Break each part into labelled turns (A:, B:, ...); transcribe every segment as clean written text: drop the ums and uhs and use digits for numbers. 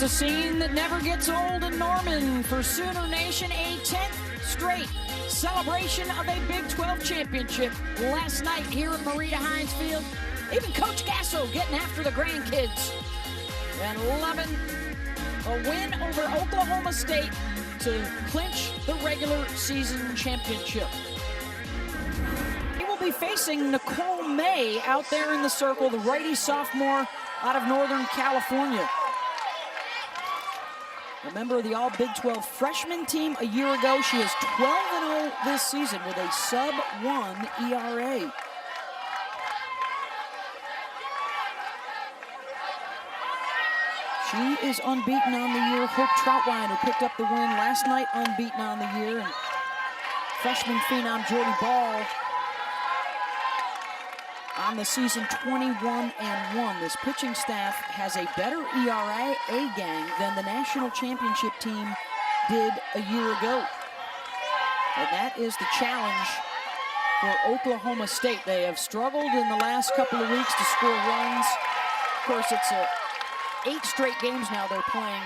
A: A scene that never gets old in Norman for Sooner Nation, a 10th straight celebration of a Big 12 championship last night here at Marita Hines Field. Even Coach Gasso getting after the grandkids and loving a win over Oklahoma State to clinch the regular season championship. He will be facing Nicole May out there in the circle, the righty sophomore out of Northern California. A member of the all Big 12 freshman team a year ago. She is 12-0 this season with a sub-1 ERA. She is unbeaten on the year. Hope Troutwine, who picked up the win last night, unbeaten on the year. And freshman phenom Jordy Ball on the season 21-1. This pitching staff has a better ERA gang than the national championship team did a year ago. And that is the challenge for Oklahoma State. They have struggled in the last couple of weeks to score runs. Of course, it's 8 straight games now they're playing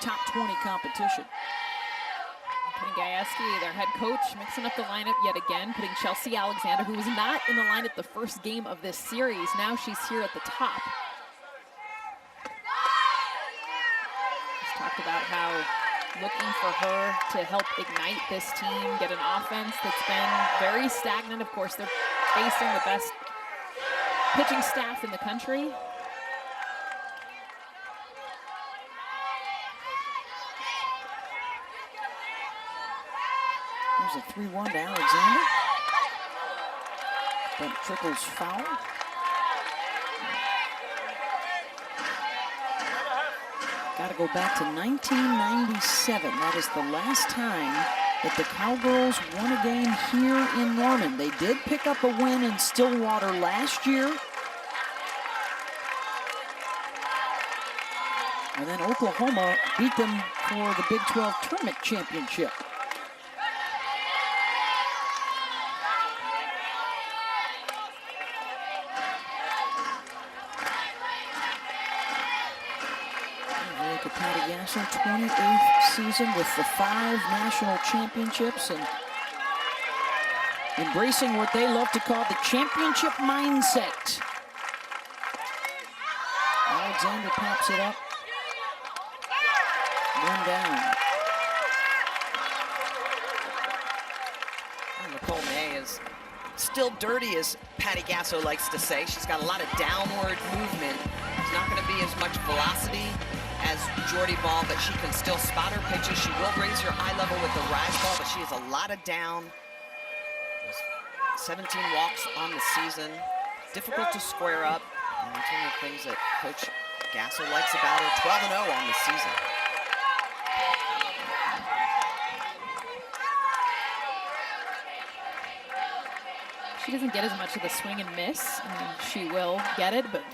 A: top 20 competition.
B: Kenny Gajewski, their head coach, mixing up the lineup yet again, putting Chelsea Alexander, who was not in the lineup the first game of this series. Now she's here at the top. He's talked about how looking for her to help ignite this team, get an offense that's been very stagnant. Of course, they're facing the best pitching staff in the country.
A: There's a 3-1 to Alexander. But Trickle's foul. Got to go back to 1997. That is the last time that the Cowgirls won a game here in Norman. They did pick up a win in Stillwater last year. And then Oklahoma beat them for the Big 12 Tournament Championship. Patty Gasso, 28th season with the 5 national championships and embracing what they love to call the championship mindset. Alexander pops it up. 1 down.
C: And Nicole May is still dirty, as Patty Gasso likes to say. She's got a lot of downward movement. There's not going to be as much velocity as Jordy Ball, but she can still spot her pitches. She will raise her eye level with the rise ball, but she has a lot of down. 17 walks on the season. Difficult to square up. And that's one of the things that Coach Gasso likes about her. 12-0 on the season.
B: She doesn't get as much of the swing and miss. I mean, she will get it, but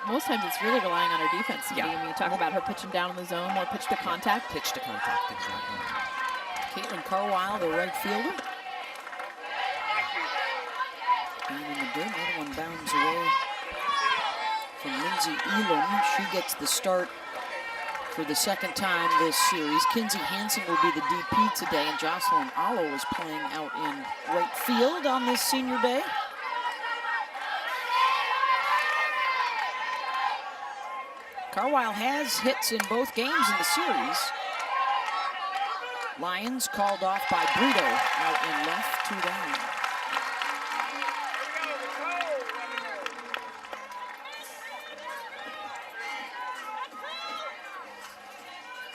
B: most times it's really relying on her defense. Yeah. I mean, you talk about her pitching down in the zone, more pitch to contact.
C: Pitch to contact, exactly.
A: Caitlin Carwile, the right fielder. And in the dirt, another one bounds away from Lindsay Elam. She gets the start for the second time this series. Kinsey Hansen will be the DP today, and Jocelyn Allo is playing out in right field on this senior day. Carwile has hits in both games in the series. Lions called off by Brito out in left, 2 down.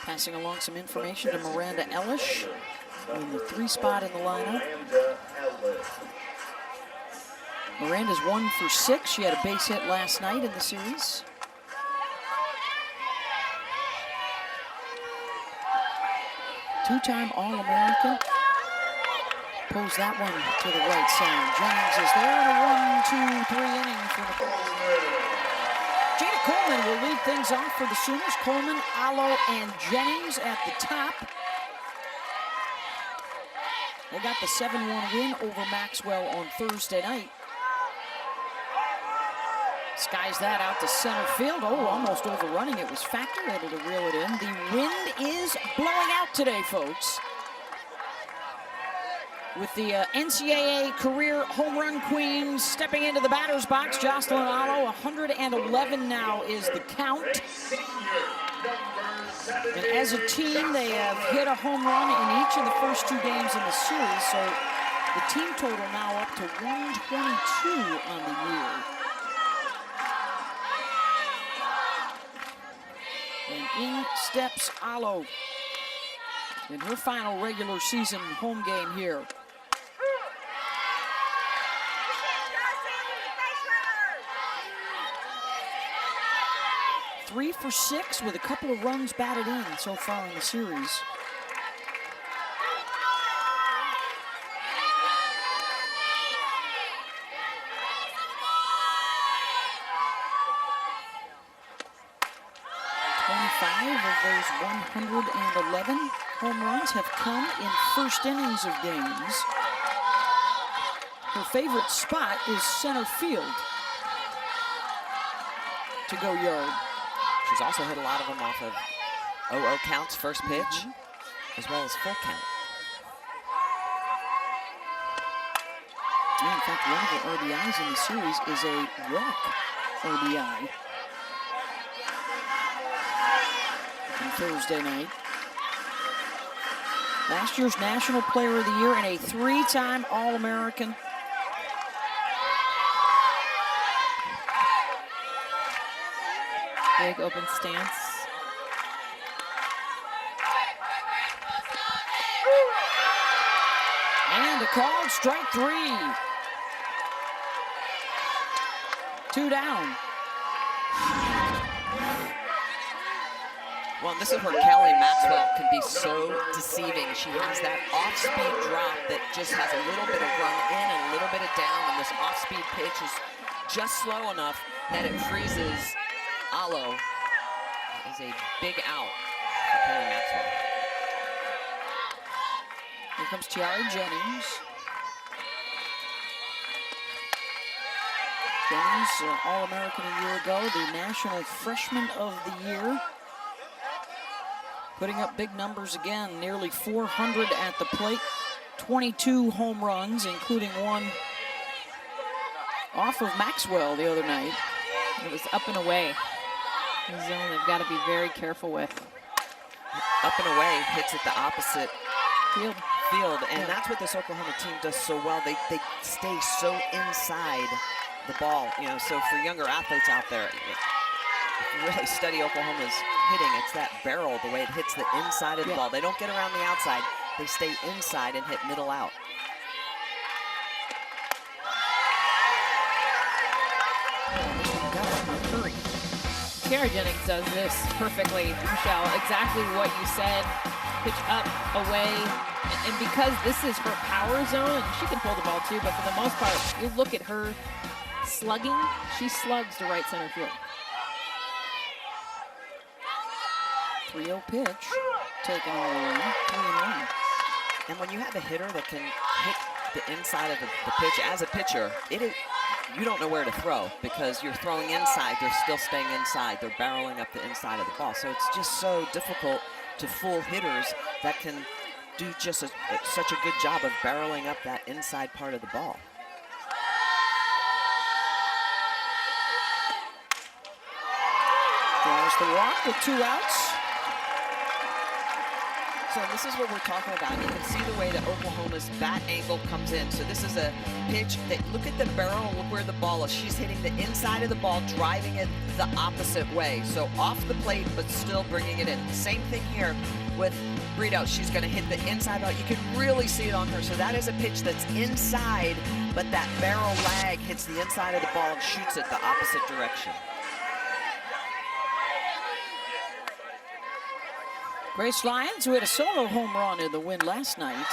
A: Passing along some information to Miranda Ellish in the 3 spot in the lineup. Miranda's 1 for 6. She had a base hit last night in the series. Two-time All-American. Pulls that one to the right side. Jennings is there in a 1-2-3 inning for the Jada Coleman will lead things off for the Sooners. Coleman, Allo, and Jennings at the top. They got the 7-1 win over Maxwell on Thursday night. Skies that out to center field. Oh, almost overrunning it was Factor, able to reel it in. The wind is blowing out today, folks. With the NCAA career home run queen stepping into the batter's box, Jocelyn Alo, 111 now is the count. And as a team, they have hit a home run in each of the first 2 games in the series, so the team total now up to 122 on the year. And in steps Alo in her final regular season home game here. Three for 6 with a couple of runs batted in so far in the series. Of those 111 home runs have come in first innings of games. Her favorite spot is center field to go yard.
C: She's also hit a lot of them off of 0-0 counts, first pitch, as well as full count.
A: Yeah, in fact, one of the RBIs in the series is a walk RBI. On Thursday night. Last year's National Player of the Year and a 3-time All-American.
B: Big open stance.
A: And a called strike 3. 2 down.
C: Well, and this is where Kelly Maxwell can be so deceiving. She has that off-speed drop that just has a little bit of run in and a little bit of down, and this off-speed pitch is just slow enough that it freezes Alo. That is a big out for Kelly Maxwell.
A: Here comes Tiara Jennings. Jennings, All-American a year ago, the National Freshman of the Year. Putting up big numbers again, nearly 400 at the plate, 22 home runs, including one off of Maxwell the other night.
B: It was up and away. The zone they've got to be very careful with.
C: Up and away, hits at the opposite
B: field,
C: and that's what this Oklahoma team does so well. They stay so inside the ball, you know, so for younger athletes out there, if you really study Oklahoma's hitting, it's that barrel, the way it hits the inside of the ball. They don't get around the outside. They stay inside and hit middle out.
B: Tiara Jennings does this perfectly, Michelle. Exactly what you said. Pitch up, away. And because this is her power zone, she can pull the ball too, but for the most part, you look at her slugging, she slugs to right center field.
A: 3-0 pitch, taken all the way, 3-1.
C: And when you have a hitter that can hit the inside of the pitch as a pitcher, you don't know where to throw because you're throwing inside, they're still staying inside, they're barreling up the inside of the ball. So it's just so difficult to fool hitters that can do just such a good job of barreling up that inside part of the ball.
A: Draws the walk with 2 outs.
C: So this is what we're talking about. You can see the way that Oklahoma's bat angle comes in. So this is a pitch that, look at the barrel, look where the ball is. She's hitting the inside of the ball, driving it the opposite way. So off the plate, but still bringing it in. Same thing here with Brito. She's gonna hit the inside ball. You can really see it on her. So that is a pitch that's inside, but that barrel lag hits the inside of the ball and shoots it the opposite direction.
A: Grace Lyons, who had a solo home run in the win last night.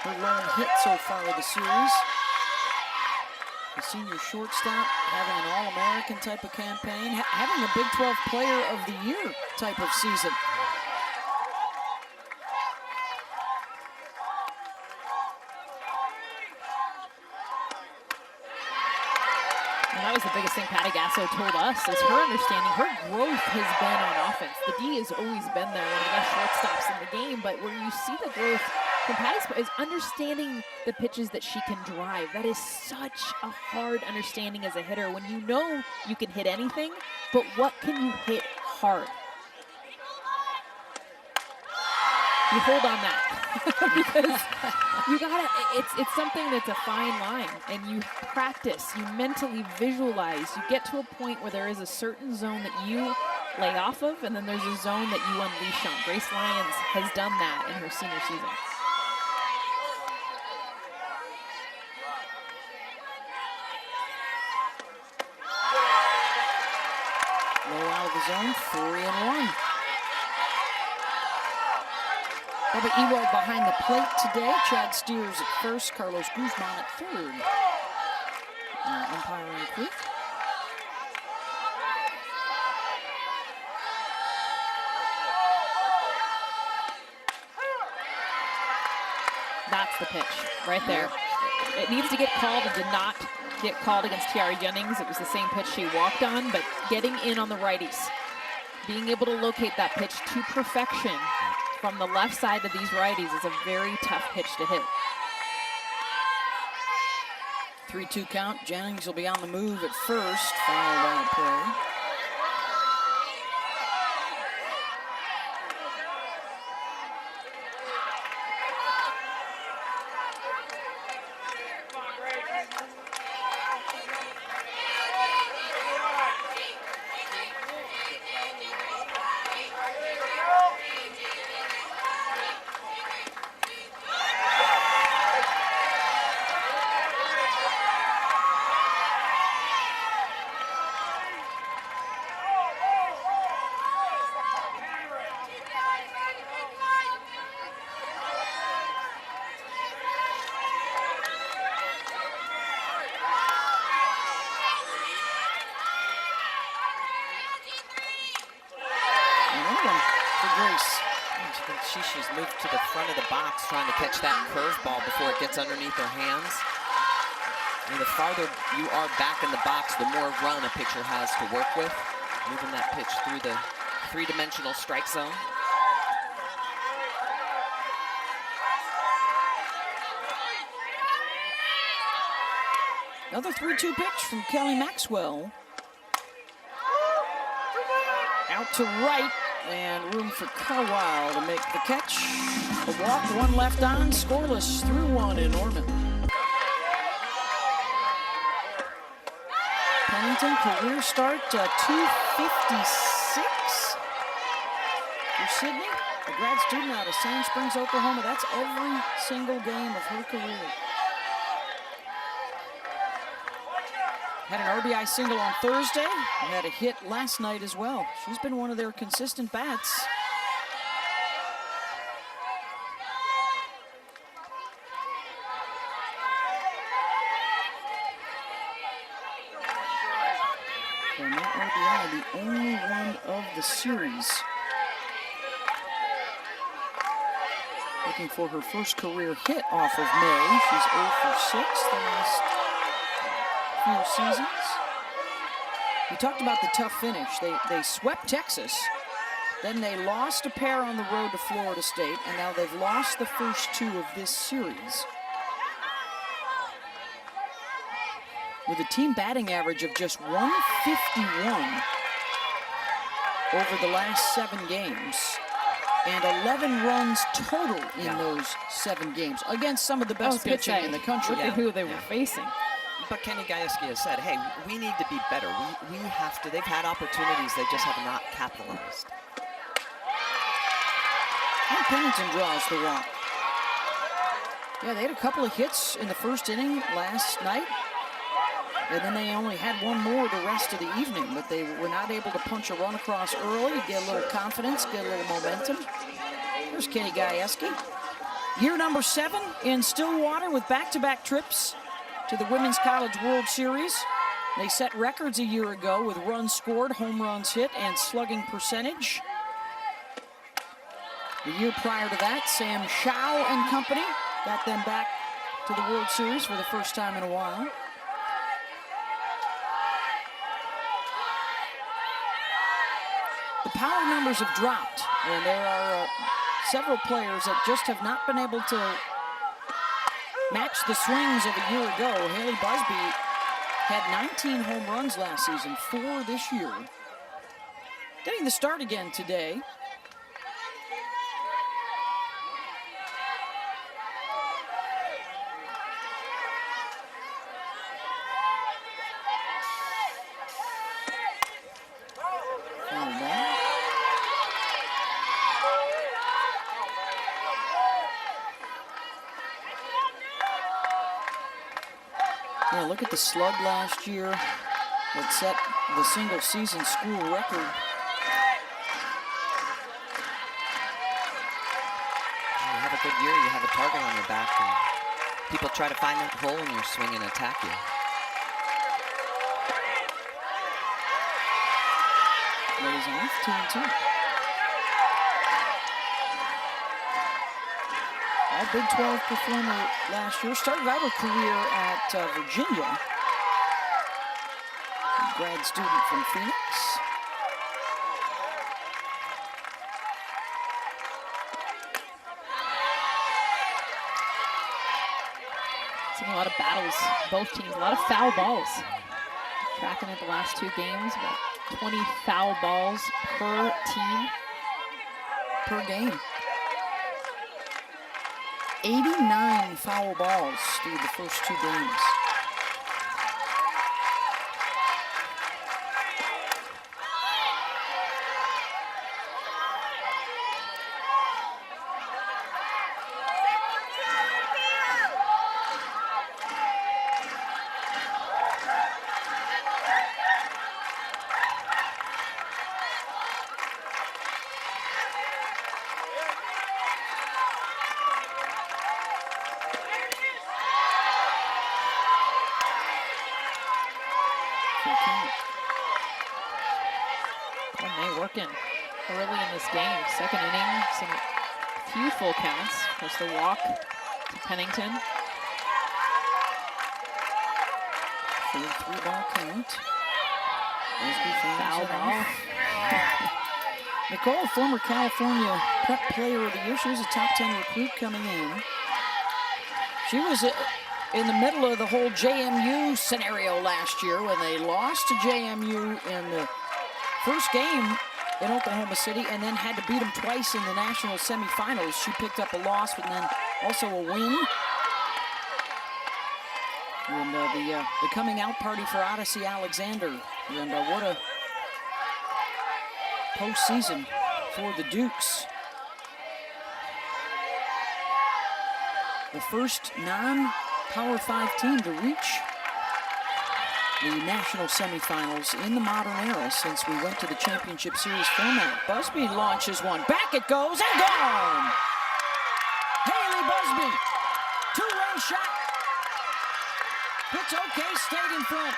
A: Her lone hit so far of the series. The senior shortstop having an All-American type of campaign, having a Big 12 Player of the Year type of season.
B: That was the biggest thing Patty Gasso told us, is her understanding, her growth has been on offense. The D has always been there, one of the best shortstops in the game, but where you see the growth from Patty's is understanding the pitches that she can drive. That is such a hard understanding as a hitter when you know you can hit anything, but what can you hit hard? You hold on that because you gotta, it's something that's a fine line, and you practice, you mentally visualize, you get to a point where there is a certain zone that you lay off of, and then there's a zone that you unleash on. Grace Lyons has done that in her senior season.
A: Low out of the zone, 3-1. Bubba Ewald behind the plate today. Chad Steers at first, Carlos Guzman at third. Umpiring crew.
B: That's the pitch right there. It needs to get called. It did not get called against Tiara Jennings. It was the same pitch she walked on, but getting in on the righties, being able to locate that pitch to perfection from the left side of these righties is a very tough pitch to hit.
A: 3-2 count. Jennings will be on the move at first, fouled out of play.
C: She's moved to the front of the box trying to catch that curveball before it gets underneath her hands. And the farther you are back in the box, the more run a pitcher has to work with. Moving that pitch through the three-dimensional strike zone.
A: Another 3-2 pitch from Kelly Maxwell. Out to right. And room for Carwile to make the catch. A walk, one left on, scoreless, 3-1 in Norman. Pennington, career start, 256 for Sydney. A grad student out of Sand Springs, Oklahoma. That's every single game of her career. Had an RBI single on Thursday. Had a hit last night as well. She's been one of their consistent bats. And that RBI, the only one of the series. Looking for her first career hit off of May. She's 0 for 6 the last few seasons. We talked about the tough finish. They swept Texas, then they lost a pair on the road to Florida State, and now they've lost the first two of this series. With a team batting average of just 151 over the last 7 games, and 11 runs total in those 7 games against some of the best pitching in the country.
B: Look at who they were facing.
C: But Kenny Gajewski has said, hey, we need to be better. We have to. They've had opportunities. They just have not capitalized.
A: And Pennington draws the walk. Yeah, they had a couple of hits in the first inning last night. And then they only had one more the rest of the evening, but they were not able to punch a run across early, get a little confidence, get a little momentum. Here's Kenny Gajewski. Year number 7 in Stillwater with back-to-back trips to the Women's College World Series. They set records a year ago with runs scored, home runs hit, and slugging percentage. The year prior to that, Sam Shaw and company got them back to the World Series for the first time in a while. power numbers have dropped, and there are several players that just have not been able to match the swings of a year ago. Haley Busby had 19 home runs last season, 4 this year. Getting the start again today. Yeah, look at the slug last year that set the single season school record.
C: You have a good year, you have a target on your back, and people try to find that hole in your swing and attack you.
A: Lays off 2-2. All Big 12 performer last year. Started out her career at Virginia. A grad student from Phoenix.
B: Seen a lot of battles, both teams, a lot of foul balls. Tracking it the last 2 games, about 20 foul balls per team.
A: Per game. 89 foul balls through the first 2 games.
B: Working early in this game. Second inning, few full counts. Plus the walk to Pennington.
A: 3-ball count.
B: Foul ball.
A: Nicole, former California Prep Player of the Year. She was a top 10 recruit coming in. She was in the middle of the whole JMU scenario last year when they lost to JMU in the first game in Oklahoma City and then had to beat them twice in the national semifinals. She picked up a loss, but then also a win. And the coming out party for Odyssey Alexander. And what a postseason for the Dukes. The first non-Power 5 team to reach the national semifinals in the modern era since we went to the championship series format. Busby launches one. Back it goes and gone! Haley Busby, 2-run shot. Pitch okay, stayed in front.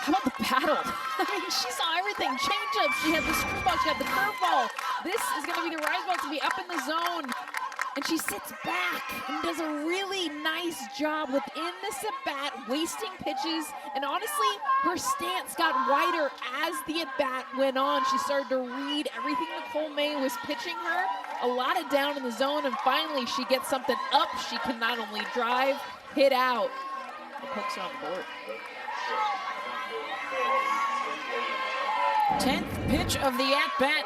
B: How about the battle? I mean, she saw everything. Change-up, she had the screwball, she had the curveball. This is going to be the rise ball to be up in the zone. And she sits back and does a really nice job within this at-bat, wasting pitches. And honestly, her stance got wider as the at-bat went on. She started to read everything Nicole May was pitching her. A lot of down in the zone, and finally she gets something up. She can not only drive, hit out. The pokes her on the board.
A: 10th pitch of the at-bat.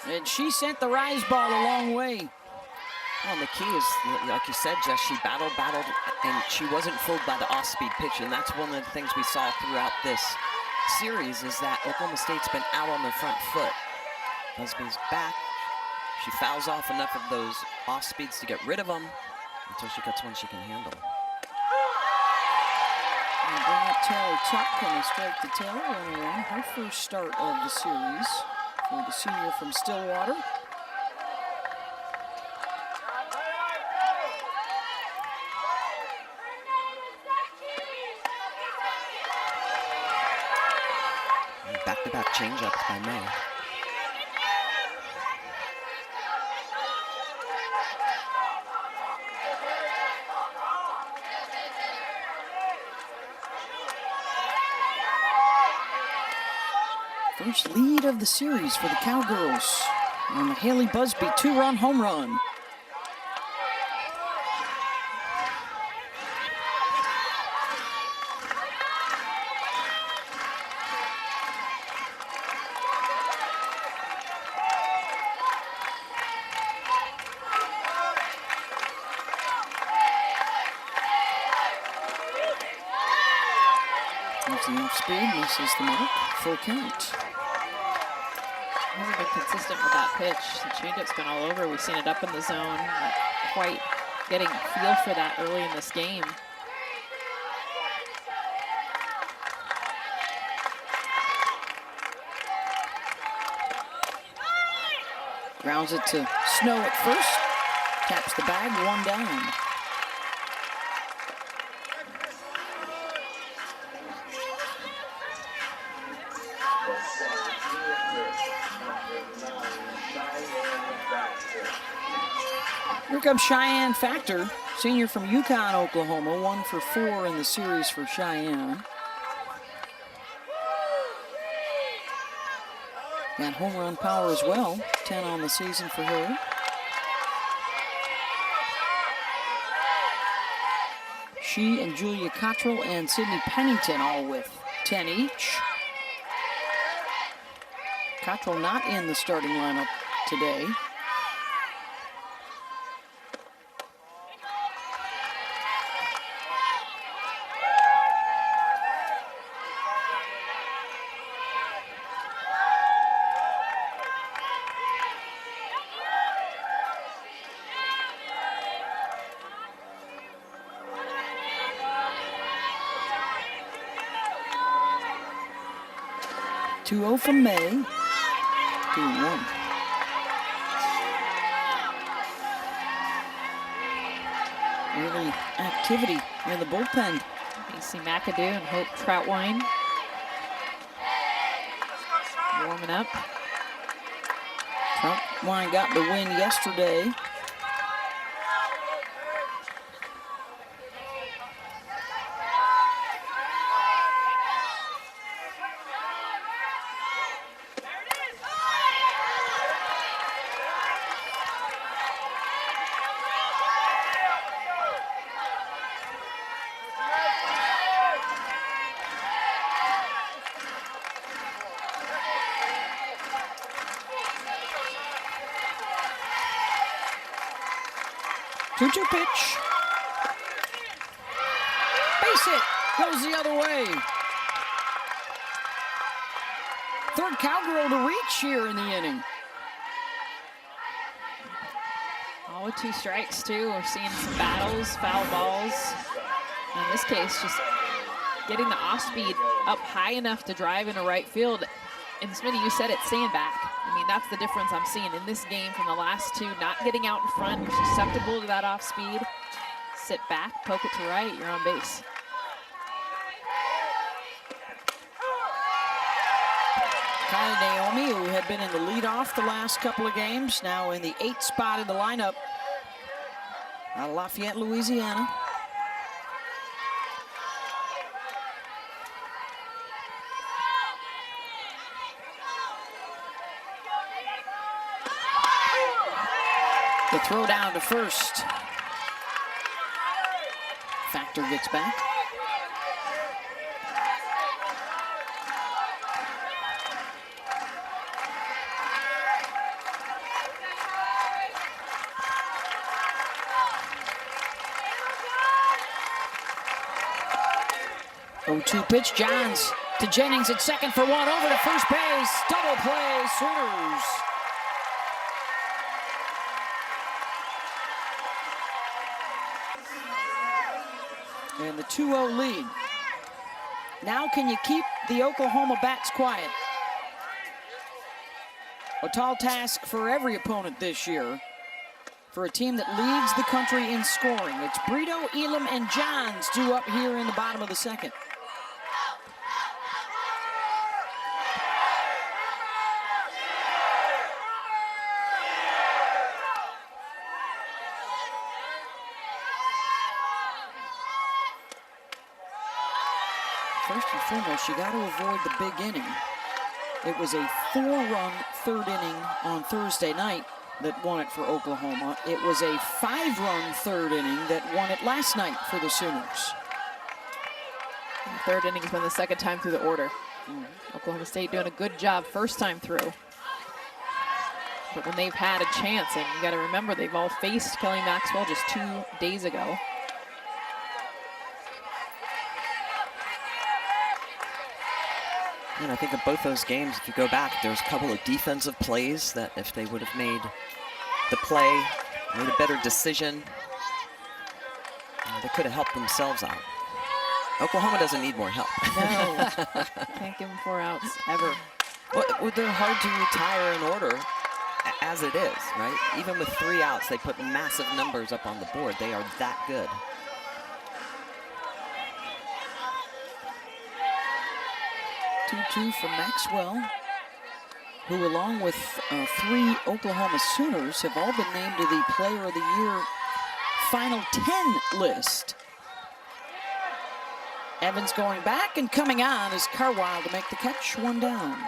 A: And she sent the rise ball a long way.
C: Well, the key is, like you said, Jess, she battled, and she wasn't fooled by the off-speed pitch. And that's one of the things we saw throughout this series is that Oklahoma State's been out on their front foot. Busby's back. She fouls off enough of those off-speeds to get rid of them until she gets one she can handle.
A: And bring up Taylor Tuck and a strike to Taylor, 1-1. Her first start of the series for the senior from Stillwater.
C: Back-to-back change-ups by May.
A: First lead of the series for the Cowgirls on the Haley Busby 2-run home run. The off-speed misses the mark. Full count.
B: Hasn't been consistent with that pitch. The changeup's been all over. We've seen it up in the zone. Not quite getting a feel for that early in this game.
A: Grounds it to Snow at first. Taps the bag, 1 down. Here comes Cheyenne Factor, senior from Yukon, Oklahoma, 1 for 4 in the series for Cheyenne. Got home run power as well, 10 on the season for her. She and Julia Cottrell and Sydney Pennington all with 10 each. Cottrell not in the starting lineup today. Two-0 from May. 2-1. Really activity in the bullpen.
B: Macy McAdoo and Hope Troutwine warming up.
A: Troutwine got the win yesterday. Two-two pitch. Base hit. Goes the other way. Third Cowgirl to reach here in the inning.
B: All with 2 strikes, too. We're seeing some battles, foul balls. In this case, just getting the off-speed up high enough to drive into right field. And Smitty, you said it, sandbag. I mean, that's the difference I'm seeing in this game from the last 2. Not getting out in front, you're susceptible to that off-speed. Sit back, poke it to right, you're on base.
A: Kylie Naomi, who had been in the leadoff the last couple of games, now in the 8th spot in the lineup. Out of Lafayette, Louisiana. The throw down to first. Factor gets back. Oh, 2 pitch. Johns to Jennings at second for 1. Over to first base. Double play, Sooners. And the 2-0 lead. Now can you keep the Oklahoma bats quiet? A tall task for every opponent this year for a team that leads the country in scoring. It's Brito, Elam, and Johns due up here in the bottom of the 2nd. First and foremost, you got to avoid the big inning. It was a 4-run third inning on Thursday night that won it for Oklahoma. It was a 5-run third inning that won it last night for the Sooners.
B: And the third inning has been the second time through the order. Oklahoma State doing a good job first time through. But when they've had a chance, and you got to remember, they've all faced Kelly Maxwell just 2 days ago.
D: And I think in both those games, if you go back, there's a couple of defensive plays that if they would have made the play, made a better decision, they could have helped themselves out. Oklahoma doesn't need more help.
B: No, can't give them 4 outs ever.
D: Well, they're hard to retire in order as it is, right? Even with 3 outs, they put massive numbers up on the board. They are that good.
A: Two from Maxwell, who along with 3 Oklahoma Sooners have all been named to the Player of the Year Final 10 list. Evans going back and coming on is Carwile to make the catch, 1 down.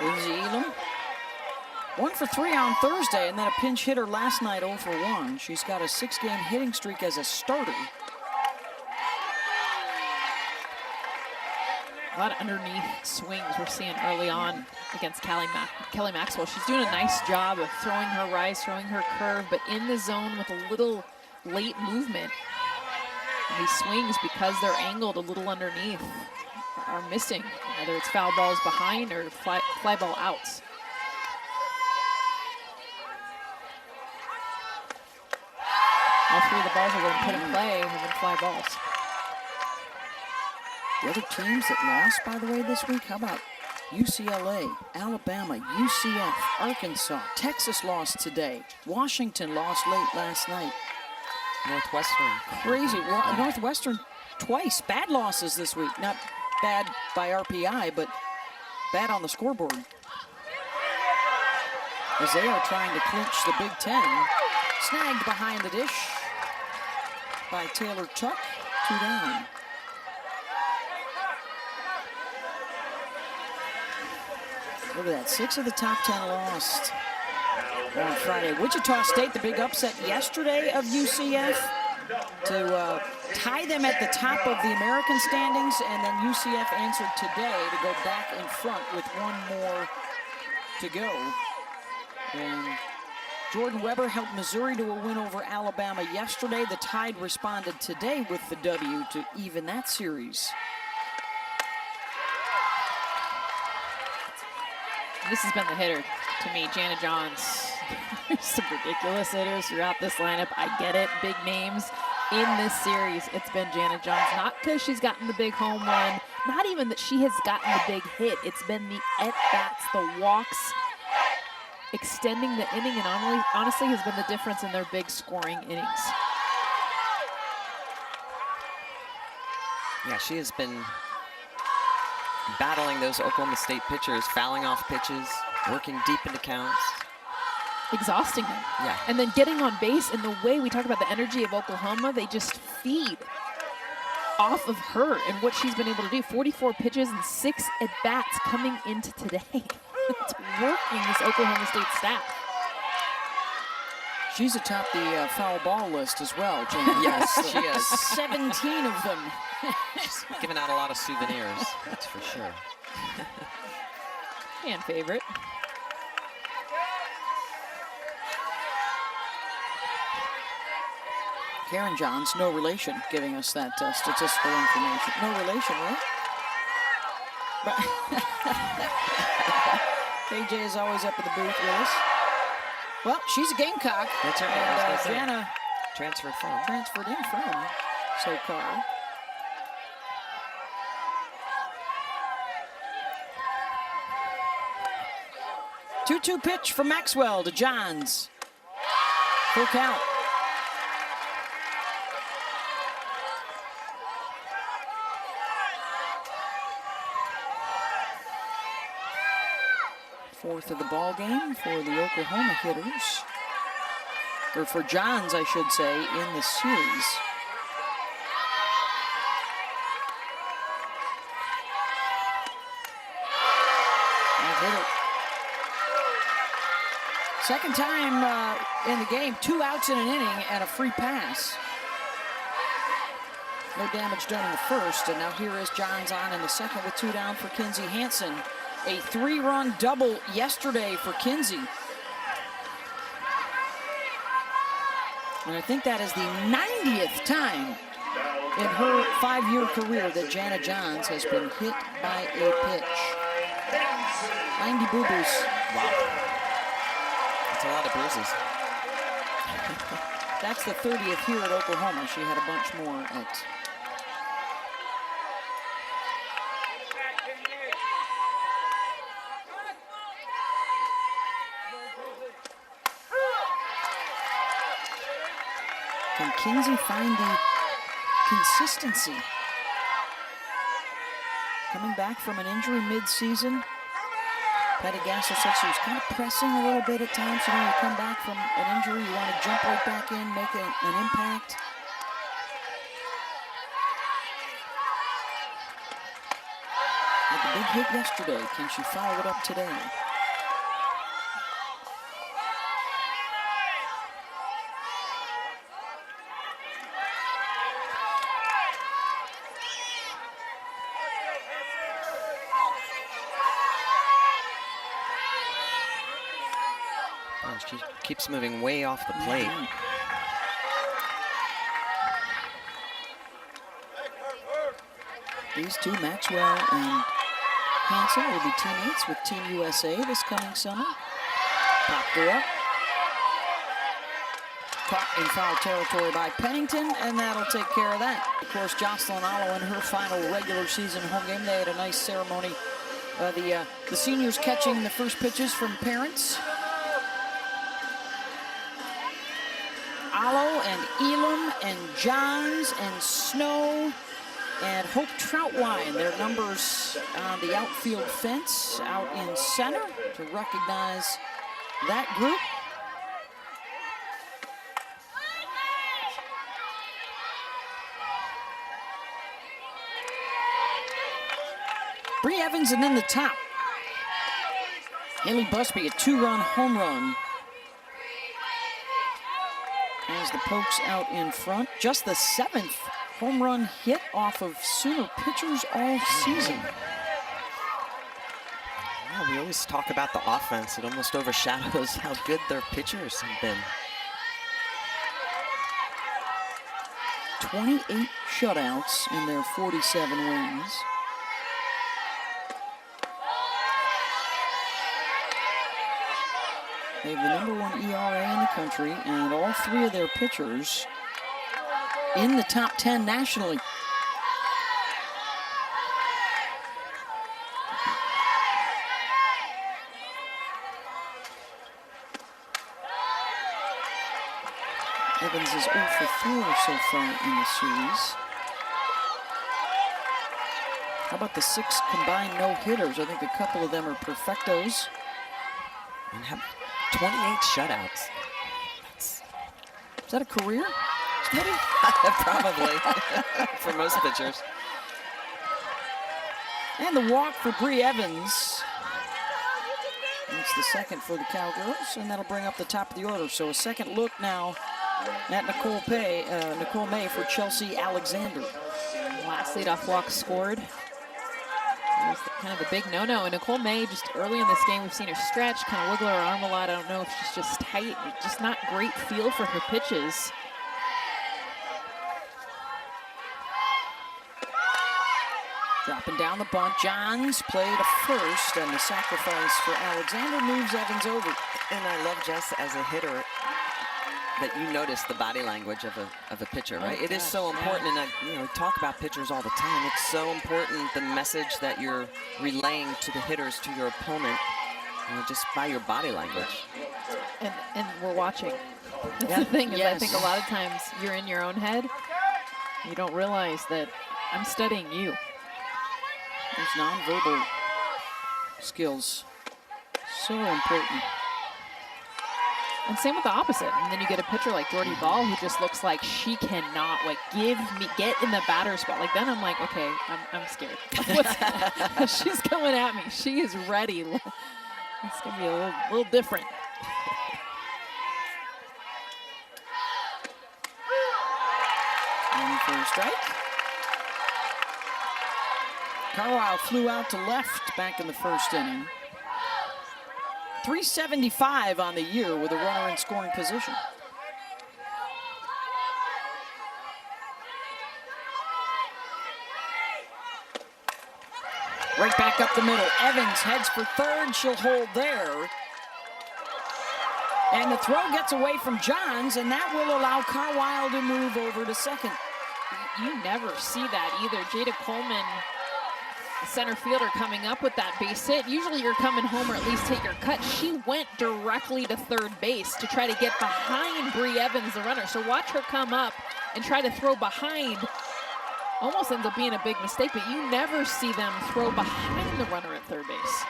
A: Lindsey Elam, 1 for 3 on Thursday, and then a pinch hitter last night, 0 for 1. She's got a 6-game hitting streak as a starter.
B: A lot of underneath swings we're seeing early on against Kelly Maxwell. She's doing a nice job of throwing her rise, throwing her curve, but in the zone with a little late movement. And these swings, because they're angled a little underneath, are missing, whether it's foul balls behind or fly ball outs. All 3 of the balls are going to put in play have been fly balls.
A: The other teams that lost, by the way, this week, how about UCLA, Alabama, UCF, Arkansas, Texas lost today, Washington lost late last night.
D: Northwestern.
A: Crazy. Well, Northwestern twice. Bad losses this week. Not bad by RPI, but bad on the scoreboard. As they are trying to clinch the Big Ten. Snagged behind the dish by Taylor Tuck. 2 down. Look at that. 6 of the top 10 lost on Friday. Wichita State, the big upset yesterday of UCF to tie them at the top of the American standings, and then UCF answered today to go back in front with 1 more to go. And Jordan Weber helped Missouri to a win over Alabama yesterday. The Tide responded today with the W to even that series.
B: This has been the hitter to me, Jana Johns. There's some ridiculous hitters throughout this lineup. I get it, big names. In this series, it's been Jana Johns. Not because she's gotten the big home run, not even that she has gotten the big hit. It's been the at-bats, the walks, extending the inning, and honestly has been the difference in their big scoring innings.
D: Yeah, she has been battling those Oklahoma State pitchers, fouling off pitches, working deep into counts.
B: Exhausting them.
D: Yeah.
B: And then getting on base, and the way we talk about the energy of Oklahoma, they just feed off of her and what she's been able to do. 44 pitches and 6 at-bats coming into today. It's working this Oklahoma State staff.
A: She's atop the foul ball list as well, Jana.
D: Yes, she is.
A: 17 of them.
D: She's giving out a lot of souvenirs, that's for sure.
B: Fan favorite.
A: Karen Johns, no relation, giving us that statistical information. No relation, right? KJ is always up at the booth with us. Well, she's a Gamecock.
D: That's right.
A: And Jana
D: transferred
A: in from SoCal. Two-two pitch from Maxwell to Johns. Full count. Fourth of the ball game for the Oklahoma hitters. Or for Johns, I should say, in the series. Second time in the game, 2 outs in an inning and a free pass. No damage done in the first, and now here is Johns on in the second with 2 down for Kinsey Hansen. A 3-run double yesterday for Kinsey. And I think that is the 90th time in her 5-year career that Jana Johns has been hit by a pitch. 90 boo-boos.
D: Wow. That's a lot of bruises.
A: That's the 30th here at Oklahoma. She had a bunch more at... Can Kinsey find the consistency? Coming back from an injury mid-season, Patty Gasso said she was kind of pressing a little bit at times. You know, you come back from an injury, you want to jump right back in, make an impact. Had the big hit yesterday. Can she follow it up today?
D: She keeps moving way off the plate.
A: These two, Maxwell and Hansen, will be teammates with Team USA this coming summer. Popped her up. Caught in foul territory by Pennington, and that'll take care of that. Of course, Jocelyn Alo in her final regular season home game. They had a nice ceremony. The seniors catching the first pitches from parents. Alo and Elam and Johns and Snow and Hope Troutwine, their numbers on the outfield fence out in center to recognize that group. Bree Evans and then the top. Haley Busby, a 2-run home run. As the Pokes out in front. Just the 7th home run hit off of Sooner pitchers all season.
D: Yeah, we always talk about the offense. It almost overshadows how good their pitchers have been.
A: 28 shutouts in their 47 wins. They have the #1 ERA in the country, and all 3 of their pitchers in the top 10 nationally. Evans is 0 for 4 so far in the series. How about the 6 combined no-hitters? I think a couple of them are perfectos.
D: And have 28 shutouts.
A: Is that a career?
D: Probably, for most pitchers.
A: And the walk for Bree Evans. It's the second for the Cowgirls, and that'll bring up the top of the order. So a second look now at Nicole May for Chelsea Alexander.
B: Last leadoff walk scored. It was kind of a big no-no. And Nicole May, just early in this game, we've seen her stretch, kind of wiggle her arm a lot. I don't know if she's just tight, just not great feel for her pitches.
A: Dropping down the bunt, Johns played a first, and the sacrifice for Alexander moves Evans over.
D: And I love, Jess, as a hitter, that you notice the body language of a pitcher, right? It is so important, and we talk about pitchers all the time. It's so important, the message that you're relaying to the hitters, to your opponent, just by your body language.
B: And we're watching. That's the thing, is I think a lot of times you're in your own head. You don't realize that I'm studying you.
A: Those nonverbal skills So important.
B: And same with the opposite. And then you get a pitcher like Jordy Ball who just looks like she cannot get in the batter spot. Like then I'm like, okay, I'm scared. She's coming at me. She is ready. It's gonna be a little different.
A: And for a strike. Carlisle flew out to left back in the first inning. 375 on the year with a runner in scoring position. Right back up the middle. Evans heads for third. She'll hold there. And the throw gets away from Johns, and that will allow Carlisle to move over to second.
B: You never see that either. Jada Coleman, the center fielder, coming up with that base hit. Usually you're coming home or at least take your cut. She went directly to third base to try to get behind Bree Evans, the runner. So watch her come up and try to throw behind. Almost ends up being a big mistake, but you never see them throw behind the runner at third base.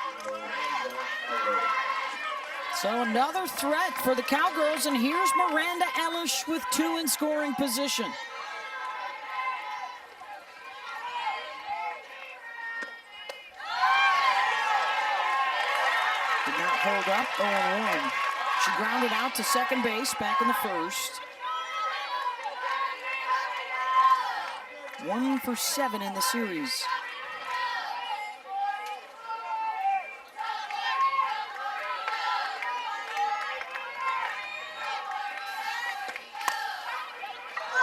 A: So another threat for the Cowgirls, and here's Miranda Elish with 2 in scoring position. Did not hold up, 0-1. She grounded out to second base back in the first. 1 for 7 in the series.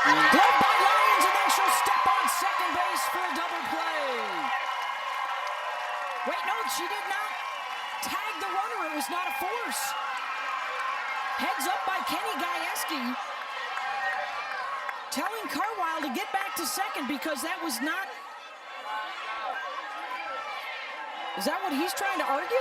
A: Glove by Lyons, and then she'll step on second base for a double play. Wait, no, she did not tag the runner. It was not a force. Heads up by Kenny Gajewski, telling Carlisle to get back to second because that was not... Is that what he's trying to argue?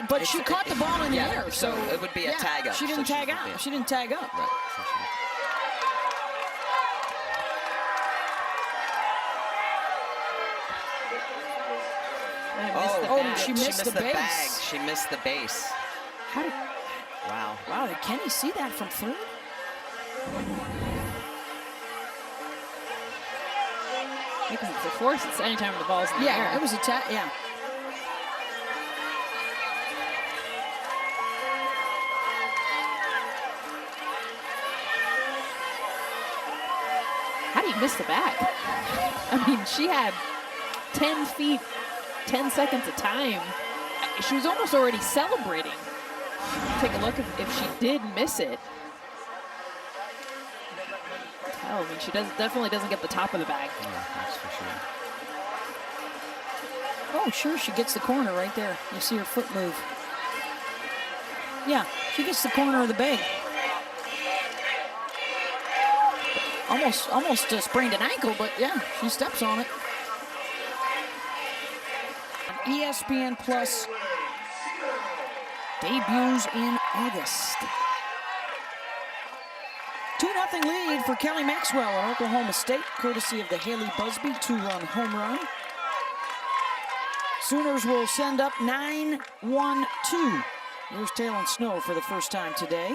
A: But she caught the ball in the air, so
D: it would be a tag up.
A: She didn't tag out. She didn't tag up.
D: Right.
A: She missed the base.
D: Bag. She missed the base.
A: How did?
D: Wow.
A: Did Kenny see that from third?
B: Because it's a force. It's anytime the ball's in the air.
A: Yeah, it was a tag. Yeah.
B: How do you miss the bag? I mean, she had 10 feet, 10 seconds of time. She was almost already celebrating. Take a look if she did miss it. I mean, she definitely doesn't get the top of the bag.
D: Yeah, that's for sure.
A: Oh, sure, she gets the corner right there. You see her foot move. Yeah, she gets the corner of the bag. Almost sprained an ankle, but yeah, she steps on it. ESPN Plus debuts in August. 2-0 lead for Kelly Maxwell at Oklahoma State, courtesy of the Haley Busby 2-run home run. Sooners will send up 9-1-2. Here's Taylor Snow for the first time today.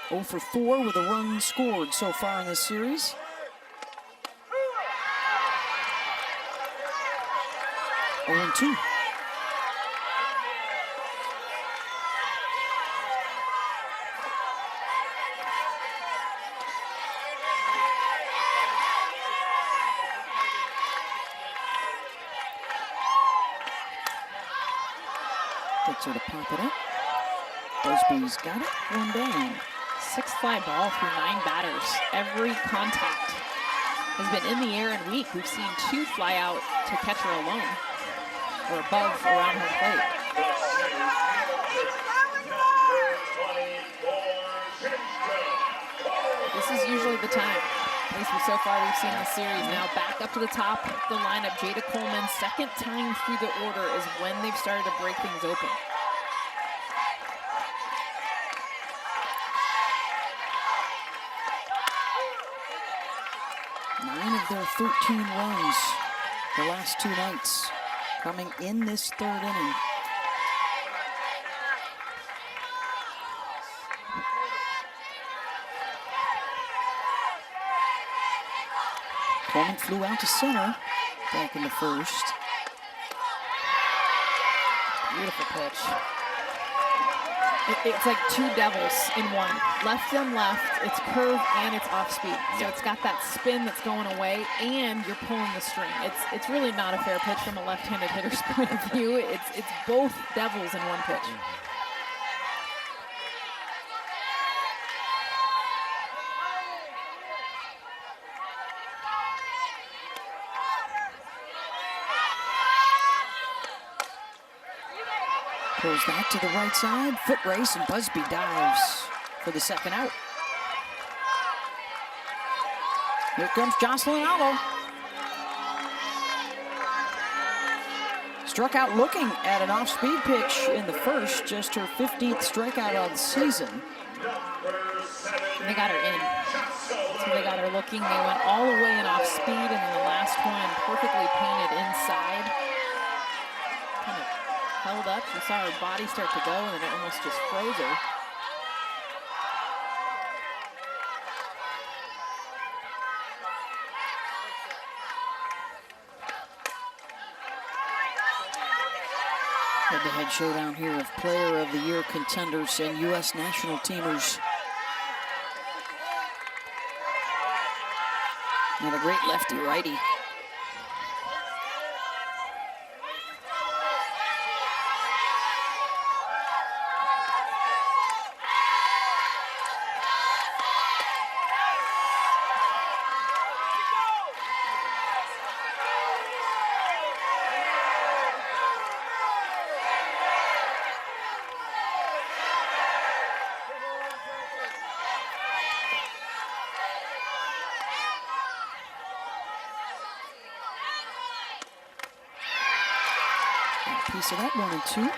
A: 0 for 4 with a run scored so far in this series. Oh, 2. Gets her to pop it up. Busby's got it. 1 down.
B: 6 fly ball through 9 batters. Every contact has been in the air and weak. We've seen 2 fly out to catch her alone or above around her plate. This is usually the time. At least so far we've seen the series. Now back up to the top of the lineup. Jada Coleman, second time through the order is when they've started to break things open.
A: 9 of their 13 runs the last 2 nights coming in this 3rd inning. Coleman flew out to center back in the 1st.
B: Beautiful pitch. It's like 2 devils in one. Left and left, it's curve and it's off speed. So it's got that spin that's going away and you're pulling the string. It's really not a fair pitch from a left-handed hitter's point of view. It's both devils in one pitch.
A: Pulls that to the right side, foot race, and Busby dives for the 2nd out. Here comes Jocelyn Alo. Struck out looking at an off-speed pitch in the 1st, just her 15th strikeout of the season.
B: And they got her in. So they got her looking. They went all the way in off speed, and then the last one perfectly painted inside. Kind of held up. You saw her body start to go, and then it almost just froze her.
A: Head-to-head showdown here of Player of the Year contenders and U.S. national teamers. And a great lefty-righty. Piece of that 1 and 2.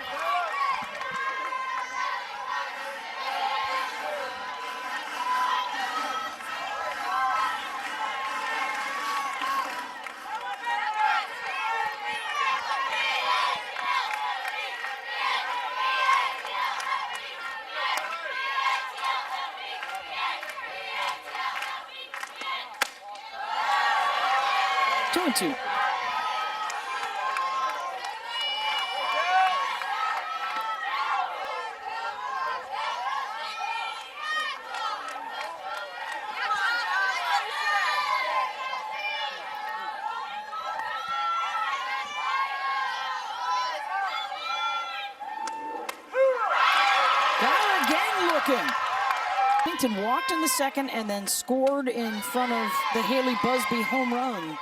A: Two and 2. Washington walked in the 2nd and then scored in front of the Haley Busby home run.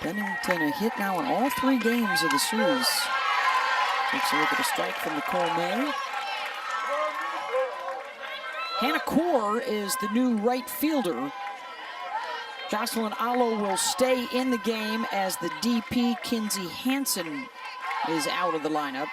A: Bennington a hit now in all 3 games of the series. Takes a look at a strike from Nicole May. Hannah Kaur is the new right fielder. Jocelyn Alo will stay in the game as the DP, Kinsey Hansen, is out of the lineup.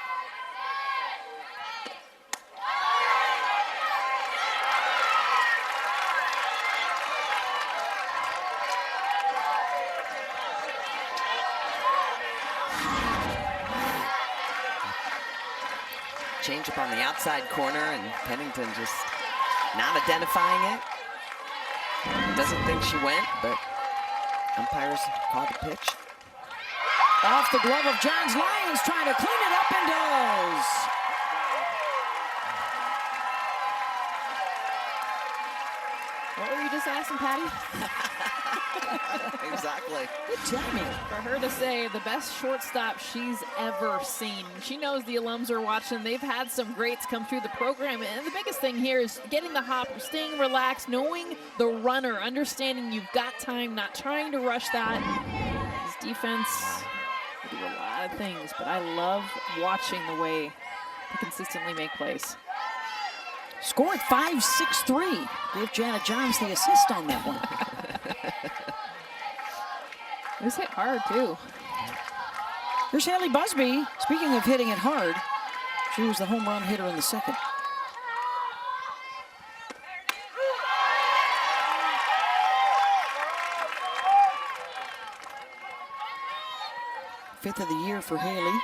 D: Change up on the outside corner, and Pennington just not identifying it. Doesn't think she went, but umpires called the pitch.
A: Off the glove of Johns Lyons, trying to clean it up and does.
B: What were you just asking, Patty?
D: Exactly.
A: Good timing.
B: For her to say the best shortstop she's ever seen. She knows the alums are watching. They've had some greats come through the program. And the biggest thing here is getting the hop, staying relaxed, knowing the runner, understanding you've got time, not trying to rush that. This defense will do a lot of things, but I love watching the way they consistently make plays.
A: Scored 5-6-3. Gave Jana Johns the assist on that one.
B: It was hit hard, too.
A: Here's Haley Busby. Speaking of hitting it hard, she was the home run hitter in the second. Fifth of the year for Haley.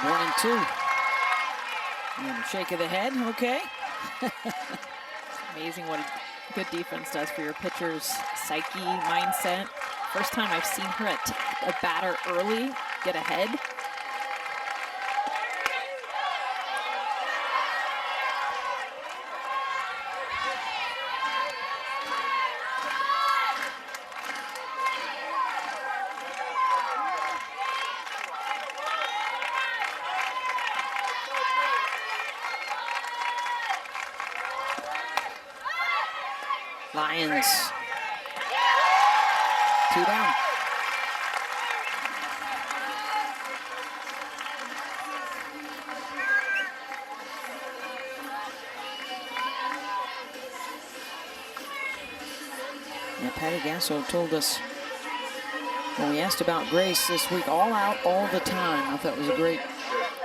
A: One and two. And shake of the head, okay.
B: Amazing what a good defense does for your pitcher's psyche, mindset. First time I've seen her attack a batter early, get ahead.
A: Lions. 2 down. Yeah, Patty Gasso told us when we asked about Grace this week, all out all the time. I thought it was a great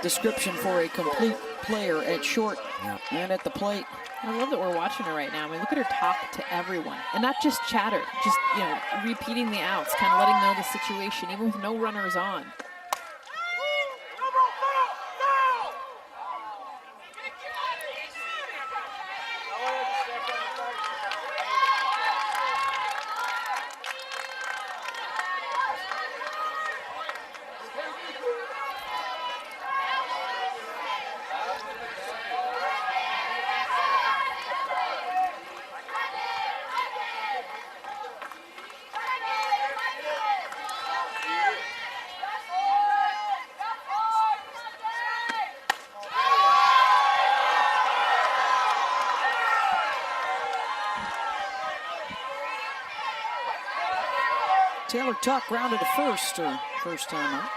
A: description for a complete player at short and at the plate.
B: I love that we're watching her right now. I mean, look at her talk to everyone. And not just chatter, just, you know, repeating the outs, kind of letting know the situation, even with no runners on.
A: Taylor Tuck grounded to first time out.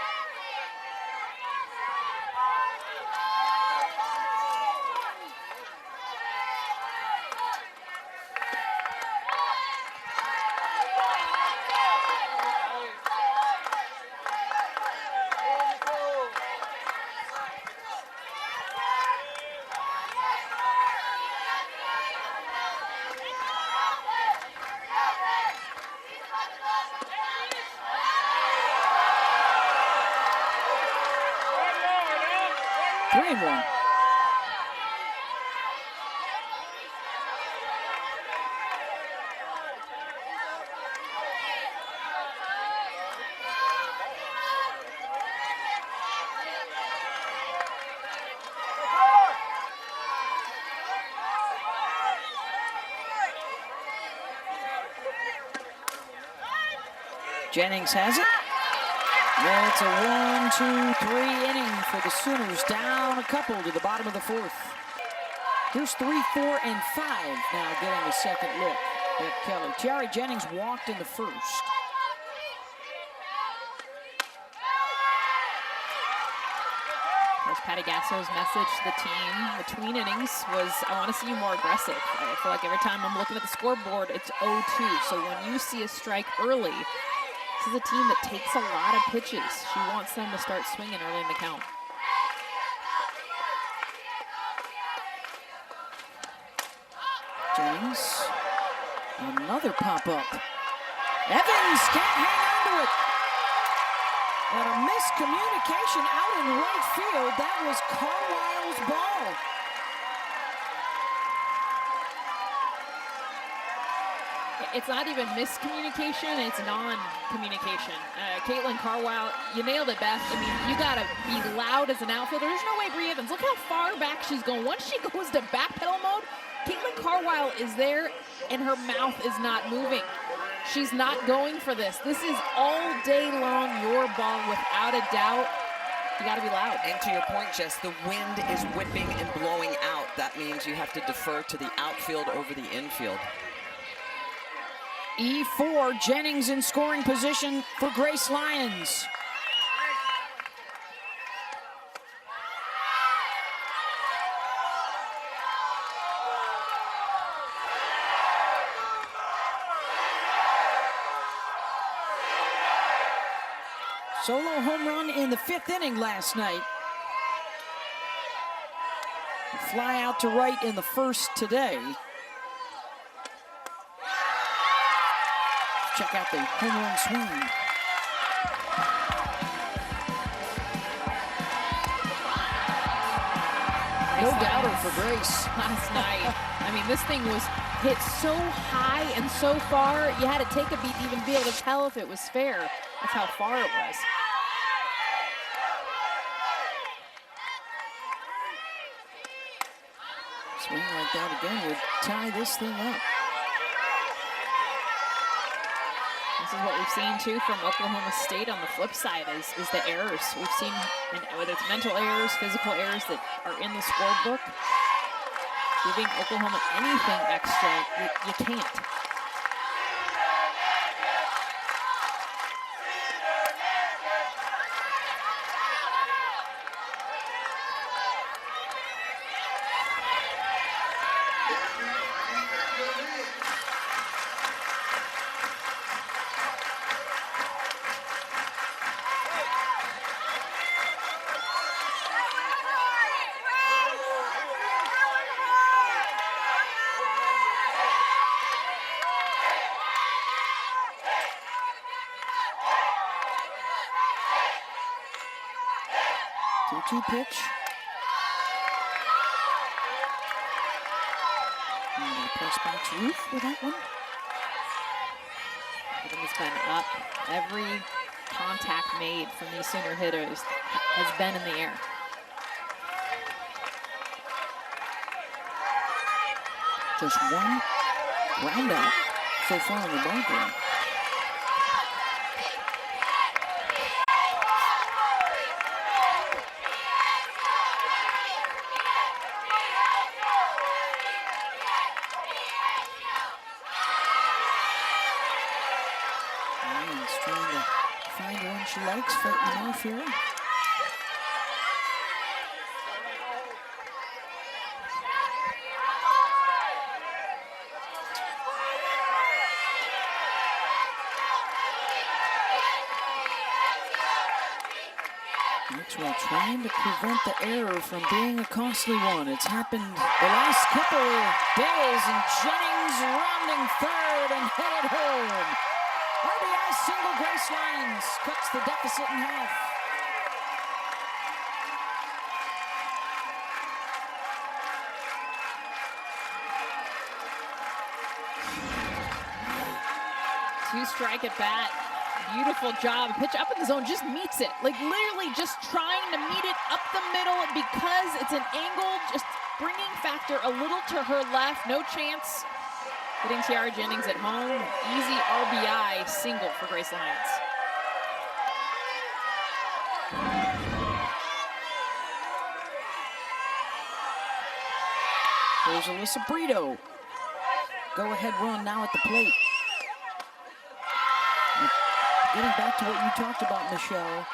A: Three and one. Jennings has it. And it's a 1-2-3 inning for the Sooners, down a couple to the bottom of the fourth. Here's 3, 4, and 5 now getting a second look at Kelly. Tiare Jennings walked in the first.
B: There's Patty Gasso's message to the team between innings was, I want to see you more aggressive. I feel like every time I'm looking at the scoreboard, it's 0-2. So when you see a strike early, this is a team that takes a lot of pitches. She wants them to start swinging early in the count.
A: Jennings, another pop-up. Evans can't hang on to it. And a miscommunication out in right field. That was Carwile's ball.
B: It's not even miscommunication, it's non-communication. Caitlin Carwile, you nailed it, Beth. I mean, you gotta be loud as an outfielder. There's no way Bri Evans, look how far back she's going. Once she goes to backpedal mode, Caitlin Carwile is there and her mouth is not moving. She's not going for this. This is all day long your ball without a doubt. You gotta be loud.
D: And to your point, Jess, the wind is whipping and blowing out. That means you have to defer to the outfield over the infield.
A: E4, Jennings in scoring position for Grace Lyons. Solo home run in the 5th inning last night. Fly out to right in the 1st today. Check out the home run swing. No doubter for Grace.
B: Last night, I mean, this thing was hit so high and so far, you had to take a beat to even be able to tell if it was fair. That's how far it was.
A: Swing like that again would tie this thing up.
B: This is what we've seen too from Oklahoma State on the flip side is the errors. We've seen, whether it's mental errors, physical errors that are in the scorebook. Giving Oklahoma anything extra, you can't.
A: Two pitch. And the press box roof with that one.
B: Everything's been up. Every contact made from these Sooner hitters has been in the air.
A: Just one ground out so far in the ball game. Trying to find one she likes, fighting off here. Maxwell trying to prevent the error from being a costly one. It's happened the last couple of days, and Jennings rounding third and headed home. RBI single, Grace Lyons cuts the deficit in half.
B: Two-strike at bat. Beautiful job. Pitch up in the zone, just meets it. Like literally just trying to meet it up the middle because it's an angle, just bringing factor a little to her left. No chance. Getting Tiara Jennings at home. Easy RBI single for Grace Lyons.
A: Here's Alyssa Brito. Go-ahead run now at the plate. Getting back to what you talked about, Michelle,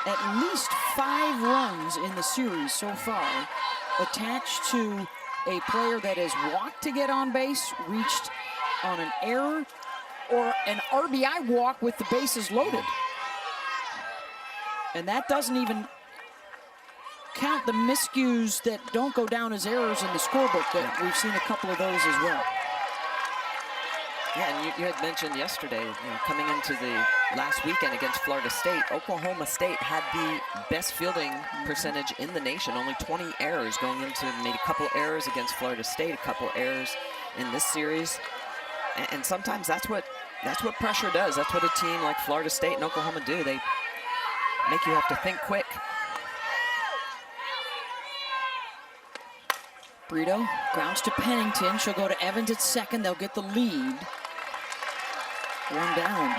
A: at least 5 runs in the series so far attached to a player that has walked to get on base, reached on an error, or an RBI walk with the bases loaded. And that doesn't even count the miscues that don't go down as errors in the scorebook. That we've seen a couple of those as well.
D: Yeah, and you had mentioned yesterday, coming into the last weekend against Florida State, Oklahoma State had the best fielding percentage in the nation. Only 20 errors going into, made a couple errors against Florida State, a couple errors in this series. And sometimes that's what pressure does. That's what a team like Florida State and Oklahoma do. They make you have to think quick.
A: Brito grounds to Pennington. She'll go to Evans at second. They'll get the lead. One down.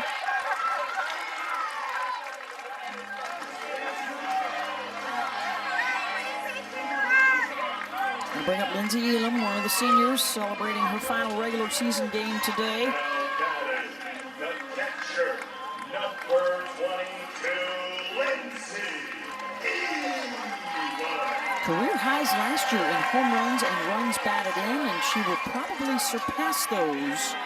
A: I'll bring up Lindsey Elam, one of the seniors, celebrating her final regular season game today.
E: The catcher, number 22, Lindsey Elam.
A: Career highs last year in home runs and runs batted in, and she will probably surpass those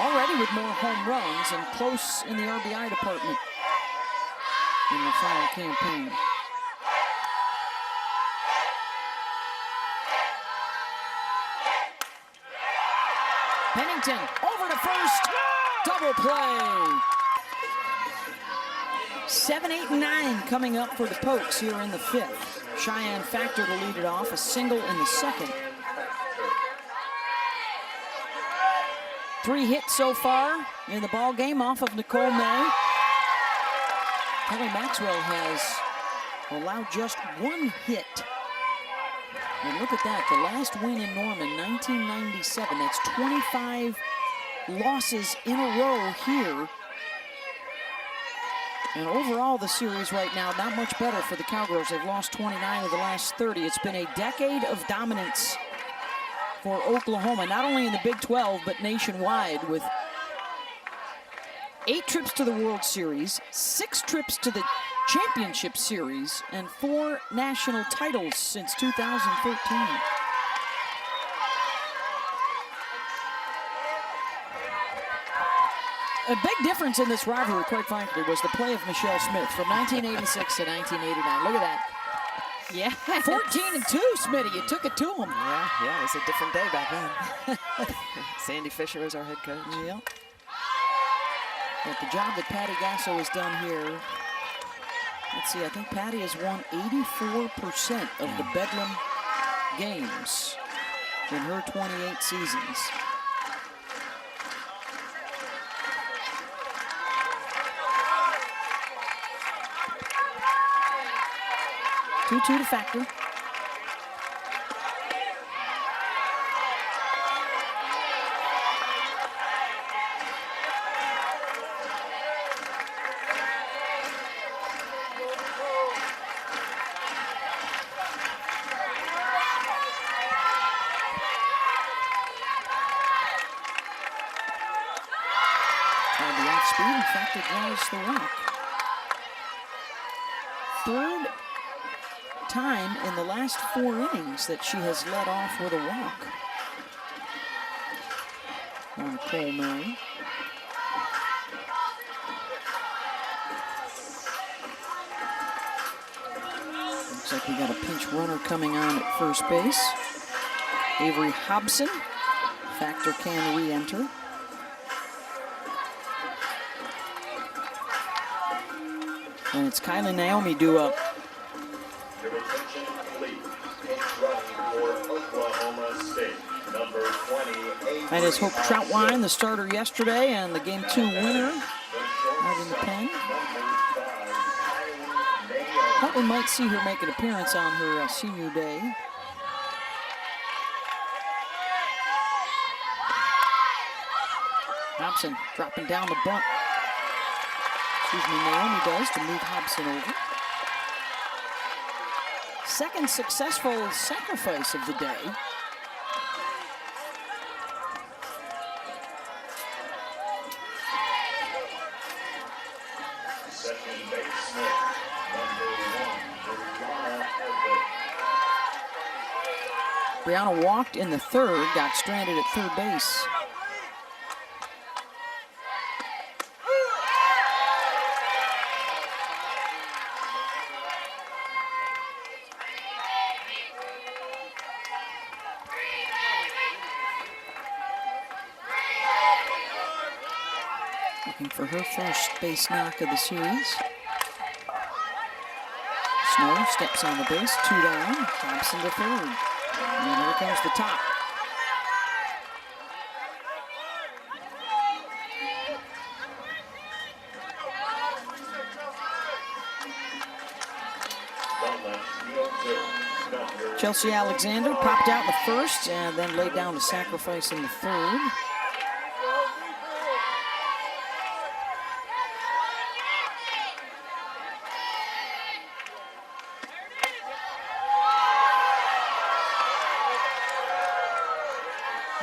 A: already with more home runs and close in the RBI department. in the final campaign. Pennington over to first, double play. 7, 8, and 9 coming up for the Pokes here in the 5th. Cheyenne Factor to lead it off, a single in the 2nd. 3 hits so far in the ball game off of Nicole May. Kelly Maxwell has allowed just 1 hit. And look at that, the last win in Norman, 1997. That's 25 losses in a row here. And overall, the series right now, not much better for the Cowgirls. They've lost 29 of the last 30. It's been a decade of dominance for Oklahoma, not only in the Big 12, but nationwide, with 8 trips to the World Series, 6 trips to the Championship Series, and 4 national titles since 2013. A big difference in this rivalry, quite frankly, was the play of Michelle Smith from 1986 to 1989. Look at that.
B: Yeah.
A: 14-2, Smitty. You took it to him.
D: Yeah, it was a different day back then. Sandy Fisher was our head coach.
A: Yeah. But the job that Patty Gasso has done here, let's see, I think Patty has won 84% of the Bedlam games in her 28 seasons. Two to Factor. Tried the off speed and Factor drives the walk. 3rd time in the last 4 innings that she has led off with a walk. On Cole May. Looks like we got a pinch runner coming on at first base. Avery Hobson. Factor can re-enter. And it's Kylie Naomi due up.
E: Your attention, please. Running for Oklahoma State, number 20.
A: That is Hope Troutwine, the starter yesterday, and the Game 2 winner out in the pen. Thought we might see her make an appearance on her senior day. Hobson dropping down the bunt. Excuse me, Naomi does to move Hobson over. Second successful sacrifice of the day.
E: Second baseman, number 1,
A: Brianna walked in the 3rd, got stranded at 3rd base. Looking for her first base knock of the series. Snow steps on the base, 2 down, Thompson to 3rd. And here comes the top. Chelsea Alexander popped out in the 1st and then laid down a sacrifice in the 3rd.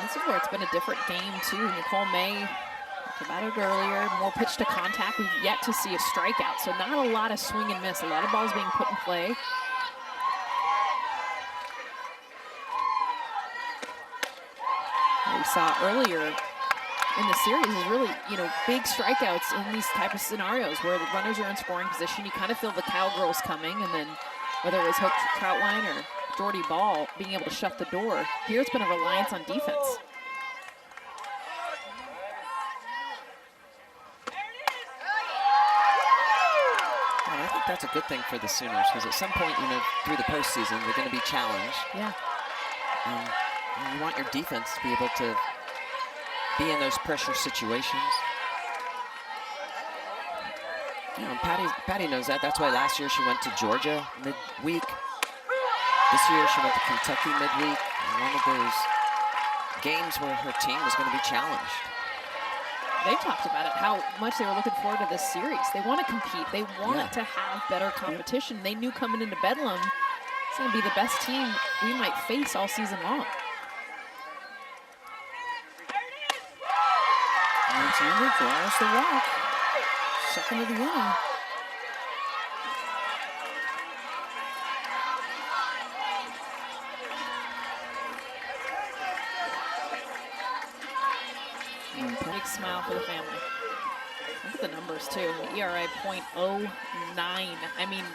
B: This is where it's been a different game, too. Nicole May, talked about it earlier, more pitch to contact. We've yet to see a strikeout, so not a lot of swing and miss. A lot of balls being put in play. We saw earlier in the series is really, big strikeouts in these type of scenarios where the runners are in scoring position. You kind of feel the cowgirls coming, and then whether it was Hope Troutwine or Jordy Ball being able to shut the door. Here it's been a reliance on defense.
D: And I think that's a good thing for the Sooners, because at some point, through the postseason, they're going to be challenged.
B: Yeah.
D: And you want your defense to be able to be in those pressure situations. Patty knows that. That's why last year she went to Georgia midweek. This year she went to Kentucky midweek. One of those games where her team was going to be challenged.
B: They talked about it, how much they were looking forward to this series. They want to compete. They want to have better competition. They knew coming into Bedlam, it's going to be the best team we might face all season long.
A: Alexander draws the walk. Second of the inning.
B: Big smile for the family. Look at the numbers too. ERA .09. I mean,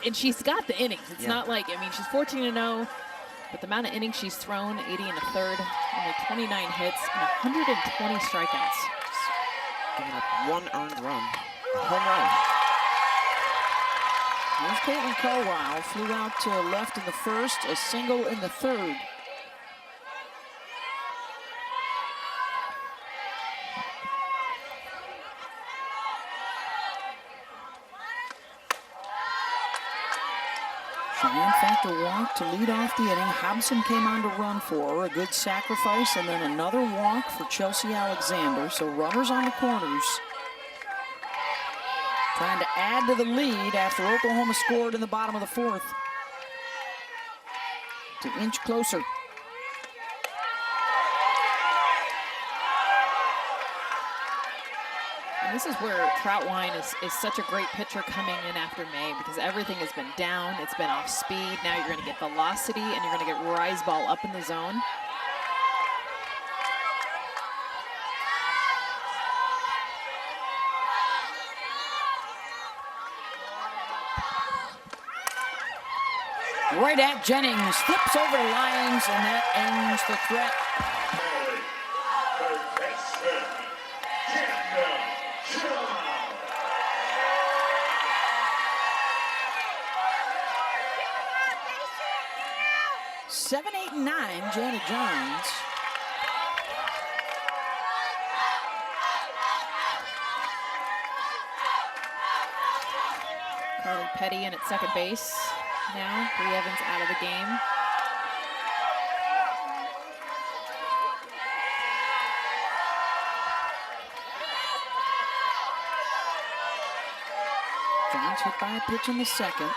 B: and she's got the innings. It's not like, she's 14-0, but the amount of innings she's thrown, 80 and a third, only 29 hits, and 120 strikeouts.
D: Giving up one earned run, a home run.
A: Here's Caitlin Carlisle, flew out to left in the first, a single in the third. Cheyenne Factor walked to lead off the inning. Hobson came on to run for her, a good sacrifice, and then another walk for Chelsea Alexander. So runners on the corners. Trying to add to the lead after Oklahoma scored in the bottom of the fourth. To inch closer.
B: And this is where Troutwine is such a great pitcher coming in after May, because everything has been down. It's been off speed. Now you're going to get velocity, and you're going to get rise ball up in the zone.
A: Right at Jennings, flips over the lines, and that ends the threat.
E: Third baseman, Jana Johns.
A: 7, 8, and 9, Jana Johns.
B: Carly Petty in at second base now. Bree Evans out of the game.
A: Johns hit by a pitch in the second.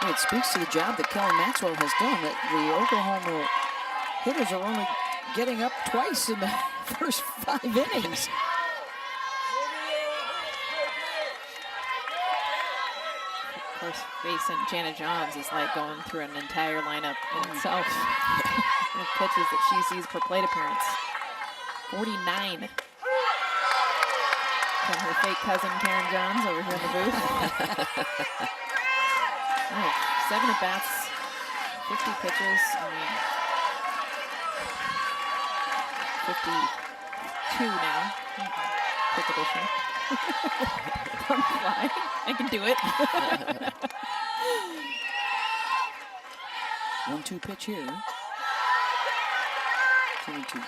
A: It speaks to the job that Kelly Maxwell has done, that the Oklahoma hitters are only getting up twice in the first 5 innings.
B: Of course, facing Jana Johns is like going through an entire lineup in itself. The pitches that she sees per plate appearance. 49. From her fake cousin Karen Johns over here in the booth. Oh, 7 at-bats, 50 pitches. I mean, 52 now. Quick addition. On the fly. I can do it.
A: 1-2 pitch here. 2-2.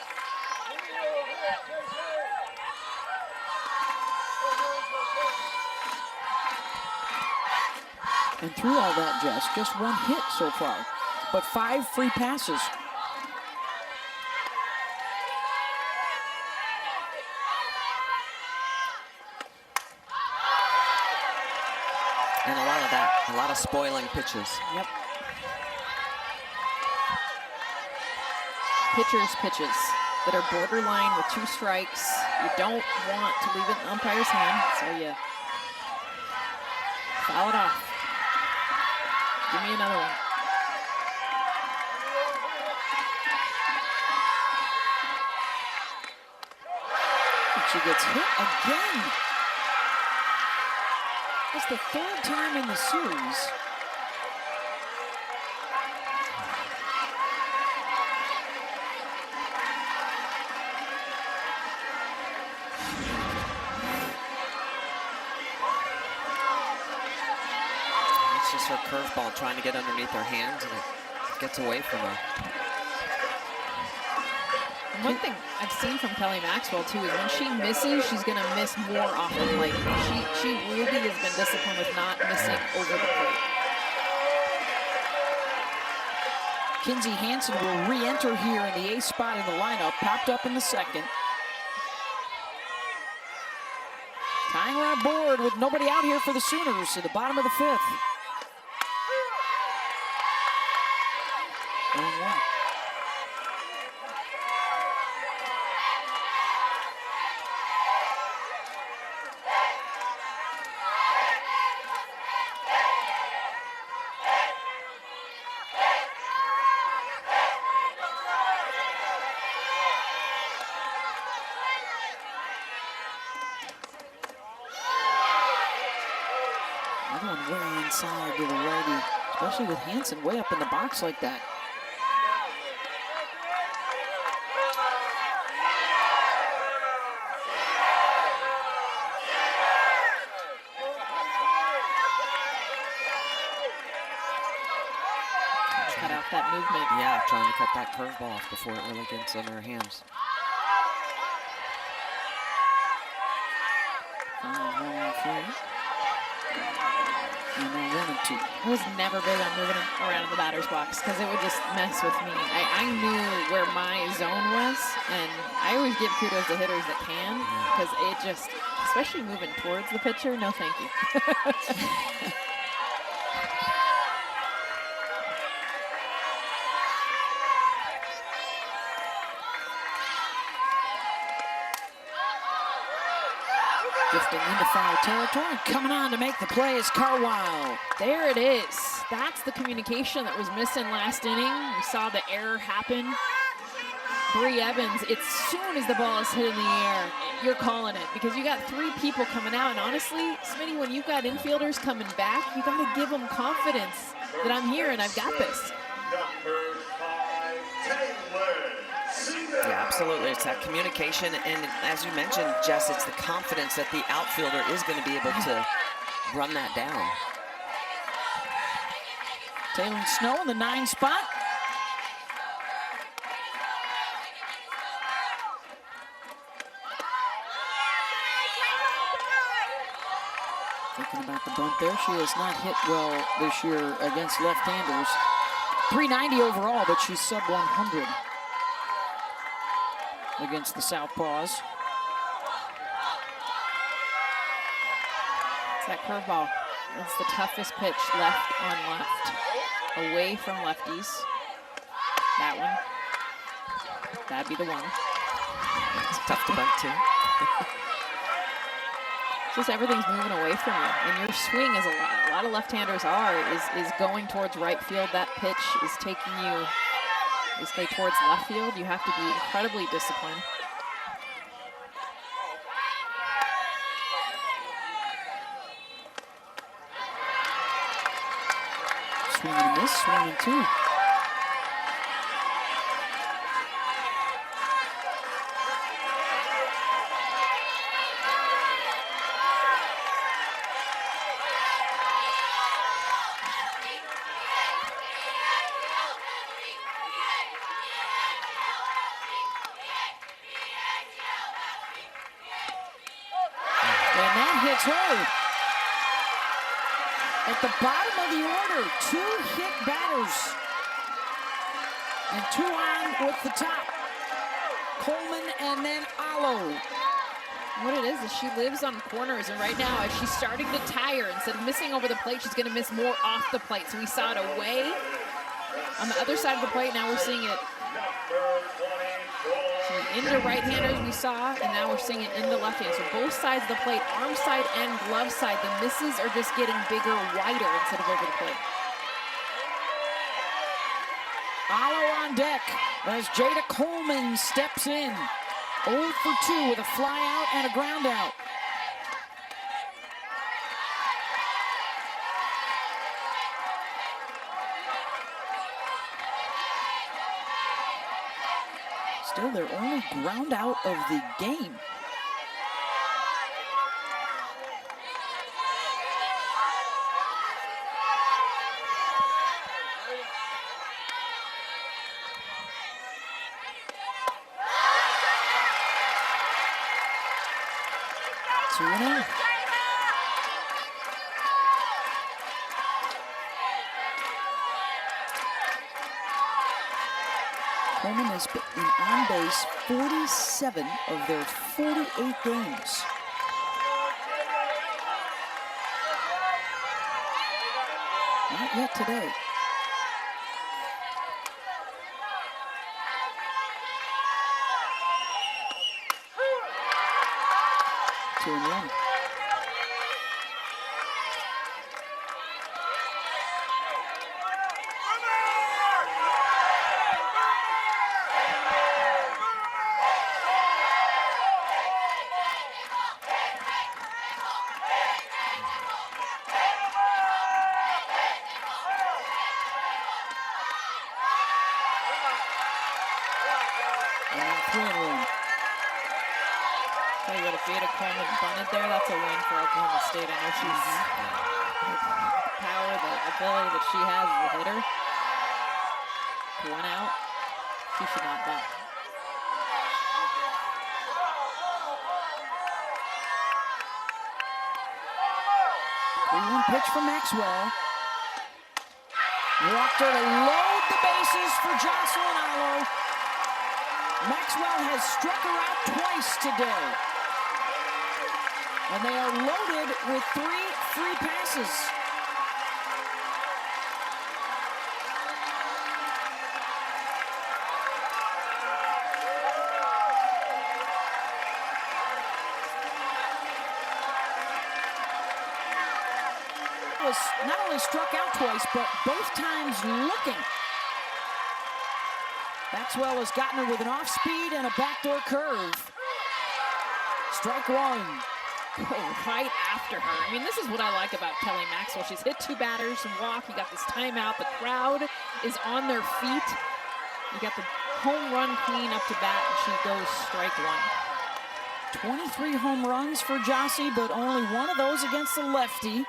A: And through all that, Jess, just 1 hit so far, but 5 free passes.
D: And a lot of that, a lot of spoiling pitches.
A: Yep.
B: Pitches that are borderline with 2 strikes. You don't want to leave it in the umpire's hand, so you foul it off. Give me another one.
A: she gets hit again. That's the third time in the series.
D: It's just her curveball trying to get underneath her hands, and it gets away from her.
B: One thing I've seen from Kelly Maxwell too is when she misses, she's going to miss more often. Like she really has been disciplined with not missing over the plate.
A: Kinzie Hansen will re-enter here in the 8th spot in the lineup, popped up in the 2nd. Tying run board with nobody out here for the Sooners at the bottom of the 5th. 0-1. Another one way inside to the righty, especially with Hansen way up in the box like that.
B: Cut out that movement.
D: Yeah, trying to cut that curveball off before it really gets under her hands.
A: 5-1-3. And now 1-2.
B: I was never big on moving around in the batter's box because it would just mess with me. I knew where my zone was, and I always give kudos to hitters that can, because it just, especially moving towards the pitcher, no thank you.
A: Drifting into foul territory, coming on to make the play is Carwile.
B: There it is. That's the communication that was missing last inning. We saw the error happen. Bree Evans, as soon as the ball is hit in the air, you're calling it because you got 3 people coming out. And honestly, Smitty, when you've got infielders coming back, you got to give them confidence that I'm here and I've got this.
E: Number 5, Taylor Cena.
D: Yeah, absolutely. It's that communication, and as you mentioned, Jess, it's the confidence that the outfielder is going to be able to run that down.
A: Taylor Snow in the 9 spot. Thinking about the bunt there. She has not hit well this year against left-handers. 390 overall, but she's sub 100 against the Southpaws.
B: It's that curveball. It's the toughest pitch left on left. Away from lefties. That one. That'd be the one.
D: It's tough to bunt too.
B: Just everything's moving away from you. And your swing, as a lot of left-handers are, is going towards right field. That pitch is taking you basically towards left field. You have to be incredibly disciplined.
A: Swing and a miss, swing and 2. And that hits her. At the bottom of the order, 2 hit batters. And 2 on with the top. Coleman and then Allo.
B: What it is she lives on corners, and right now, as she's starting to tire, instead of missing over the plate, she's going to miss more off the plate. So we saw it away on the other side of the plate. Now we're seeing it into right-handers we saw, and now we're seeing it into left-handers. So both sides of the plate, arm side and glove side, the misses are just getting bigger, wider instead of over the plate.
A: Allo on deck as Jada Coleman steps in. 0 for 2 with a fly out and a ground out. Still their only ground out of the game. Coleman has been on base 47 of their 48 games. Not yet today. Two and one.
B: Coleman bunted there, that's a win for Oklahoma State. I know she's the power, the ability that she has as a hitter. One out, she should not bunt.
A: One pitch from Maxwell. Walked her to load the bases for Jocelyn Alo. Maxwell has struck her out twice today. And they are loaded with 3 free passes. Was not only struck out twice, but both times looking. Maxwell has gotten her with an off speed and a backdoor curve. Strike one.
B: Right after her. I mean, this is what I like about Kelly Maxwell. She's hit 2 batters and walk. You got this timeout. The crowd is on their feet. You got the home run queen up to bat, and she goes strike one.
A: 23 home runs for Jossie, but only one of those against the lefty.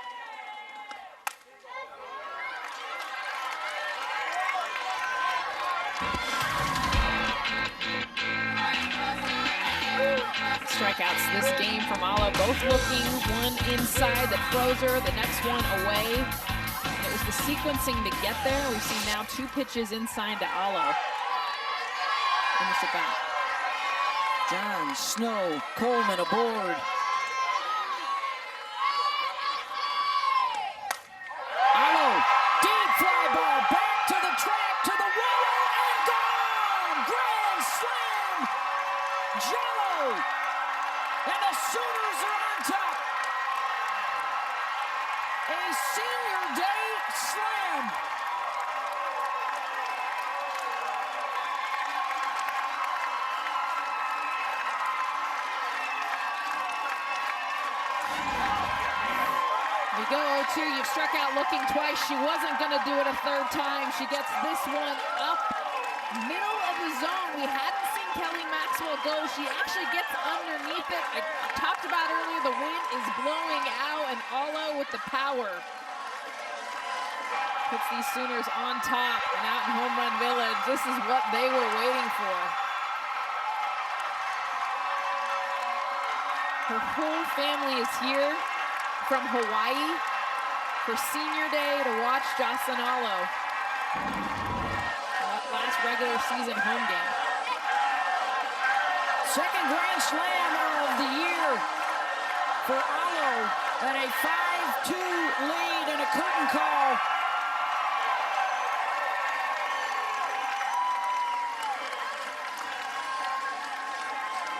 B: Strikeouts this game from Alo, both looking, one inside that throws her, the next one away. And it was the sequencing to get there. We see now 2 pitches inside to Alo in this at bat.
A: John Snow, Coleman aboard. Alo, deep fly ball, back to the track, to the wall, and gone! Grand slam! Jello! And the Sooners are on top. A senior day slam.
B: We go 0-2, you've struck out looking twice. She wasn't gonna do it a 3rd time. She gets this one up, middle of the zone. We hadn't seen Kelly Maxwell go. She actually gets underneath it. I talked about earlier, the wind is blowing out, and Alo with the power puts these Sooners on top and out in Home Run Village. This is what they were waiting for. Her whole family is here from Hawaii for senior day to watch Jocelyn Alo. Last regular season home game.
A: Second grand slam of the year for Alo, and a 5-2 lead and a curtain call.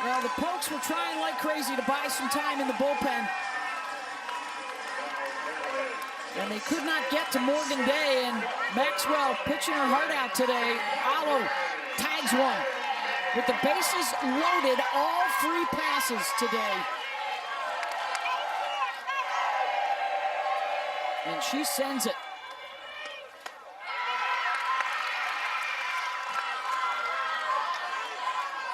A: Well, the Pokes were trying like crazy to buy some time in the bullpen. And they could not get to Morgan Day, and Maxwell pitching her heart out today. Alo tags one. with the bases loaded, all 3 passes today. And she sends it.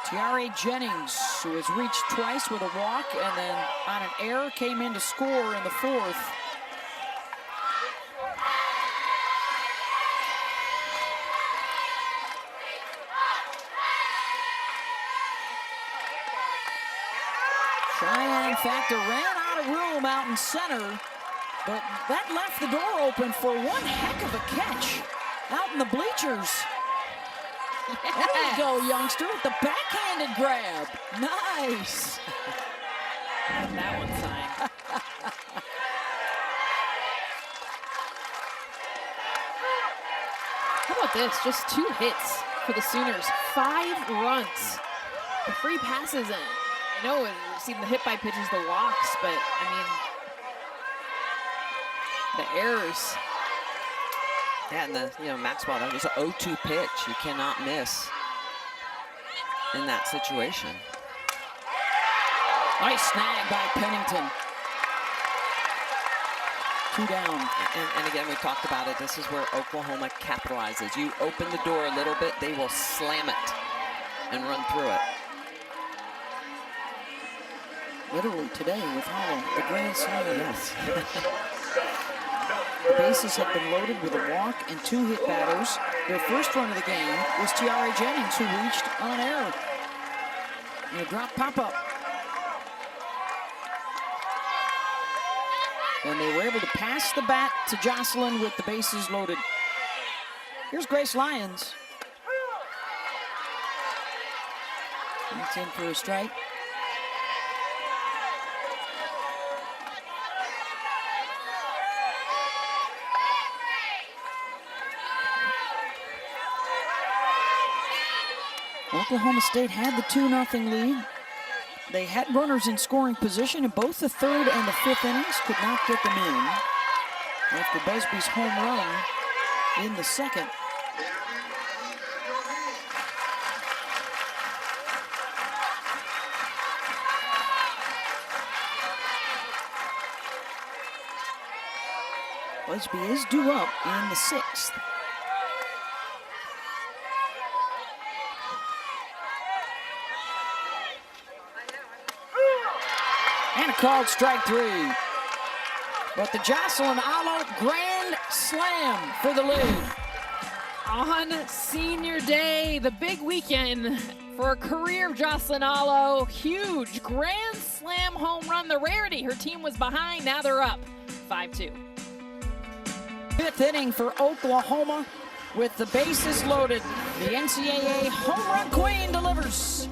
A: Tiare Jennings, who has reached twice with a walk and then on an error came in to score in the 4th. Cheyenne Factor ran out of room out in center, but that left the door open for one heck of a catch out in the bleachers. Yes. There you go, youngster, with the backhanded grab. Nice.
B: That one signed. How about this? Just 2 hits for the Sooners. 5 runs. The free passes in. I know we've seen the hit by pitches, the walks, but I mean, the errors.
D: Yeah, and Maxwell, that was an 0-2 pitch. You cannot miss in that situation.
A: Nice snag by Pennington. 2 down.
D: And again, we talked about it. This is where Oklahoma capitalizes. You open the door a little bit, they will slam it and run through it.
A: Literally today with Hollow, the grand slam. Yes. The bases have been loaded with a walk and 2 hit batters. Their first run of the game was Tiare Jennings, who reached on an error. And a drop pop-up. And they were able to pass the bat to Jocelyn with the bases loaded. Here's Grace Lyons. That's in for a strike. Oklahoma State had the 2-0 lead. They had runners in scoring position in both the 3rd and the 5th innings, could not get them in after Busby's home run in the 2nd. Busby is due up in the 6th. And a called strike 3. But the Jocelyn Alo grand slam for the lead.
B: On senior day, the big weekend for a career of Jocelyn Alo. Huge grand slam home run, the rarity. Her team was behind, now they're up 5-2.
A: 5th inning for Oklahoma with the bases loaded. The NCAA home run queen delivers.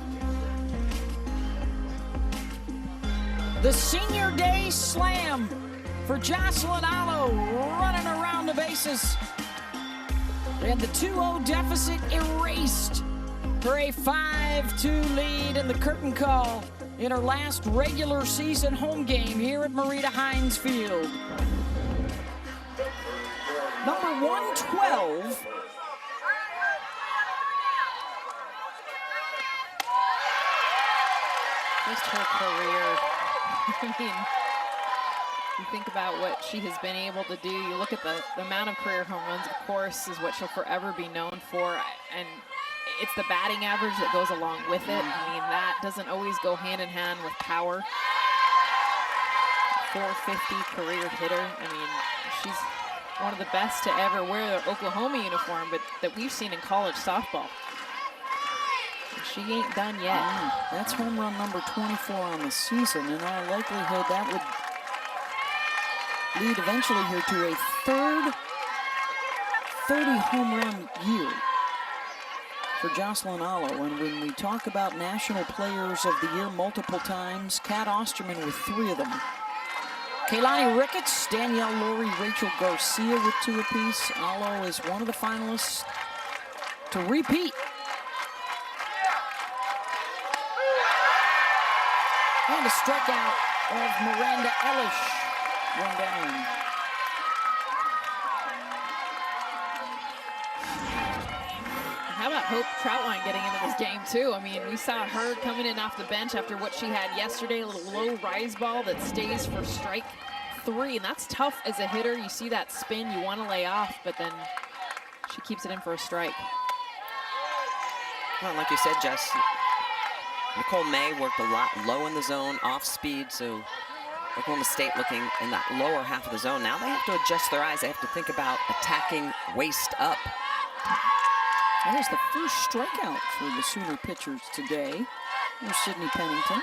A: The senior day slam for Jocelyn Alo, running around the bases. And the 2-0 deficit erased for a 5-2 lead in the curtain call in her last regular season home game here at Marita Hines Field. Number 112.
B: Just her career. I mean, you think about what she has been able to do. You look at the amount of career home runs, of course, is what she'll forever be known for. And it's the batting average that goes along with it. I mean, that doesn't always go hand in hand with power. 450 career hitter. I mean, she's one of the best to ever wear the Oklahoma uniform, but that we've seen in college softball. She ain't done yet.
A: That's home run number 24 on the season. In all likelihood, that would lead eventually here to a 3rd 30 home run year for Jocelyn Alo. And when we talk about National Players of the Year multiple times, Kat Osterman with 3 of them. Kaylani Ricketts, Danielle Laurie, Rachel Garcia with 2 apiece. Alo is one of the finalists to repeat. And a strikeout of Miranda Elish. 1 down.
B: How about Hope Troutwine getting into this game too. I mean, we saw her coming in off the bench after what she had yesterday, a little low rise ball that stays for strike 3, and that's tough as a hitter. You see that spin, you want to lay off, but then she keeps it in for a strike.
D: Well, like you said, Jess, Nicole May worked a lot low in the zone, off speed, so Oklahoma State looking in that lower half of the zone. Now they have to adjust their eyes. They have to think about attacking waist up.
A: That is the first strikeout for the Sooner pitchers today. There's Sydney Pennington.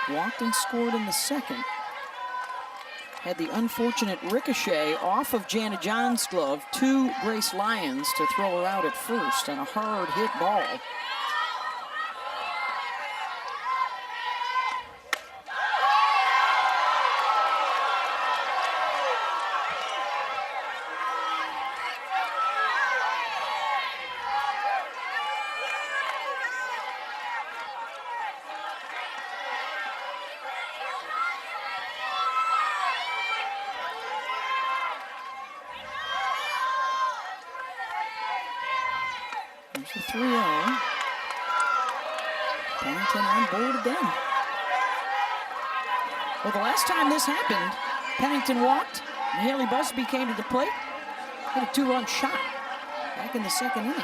A: Walked and scored in the second. Had the unfortunate ricochet off of Jana John's glove to Grace Lyons to throw her out at first on a hard hit ball. There's the 3-0. Pennington on board again. Well, the last time this happened, Pennington walked, and Haley Busby came to the plate, hit a 2-run shot back in the second inning.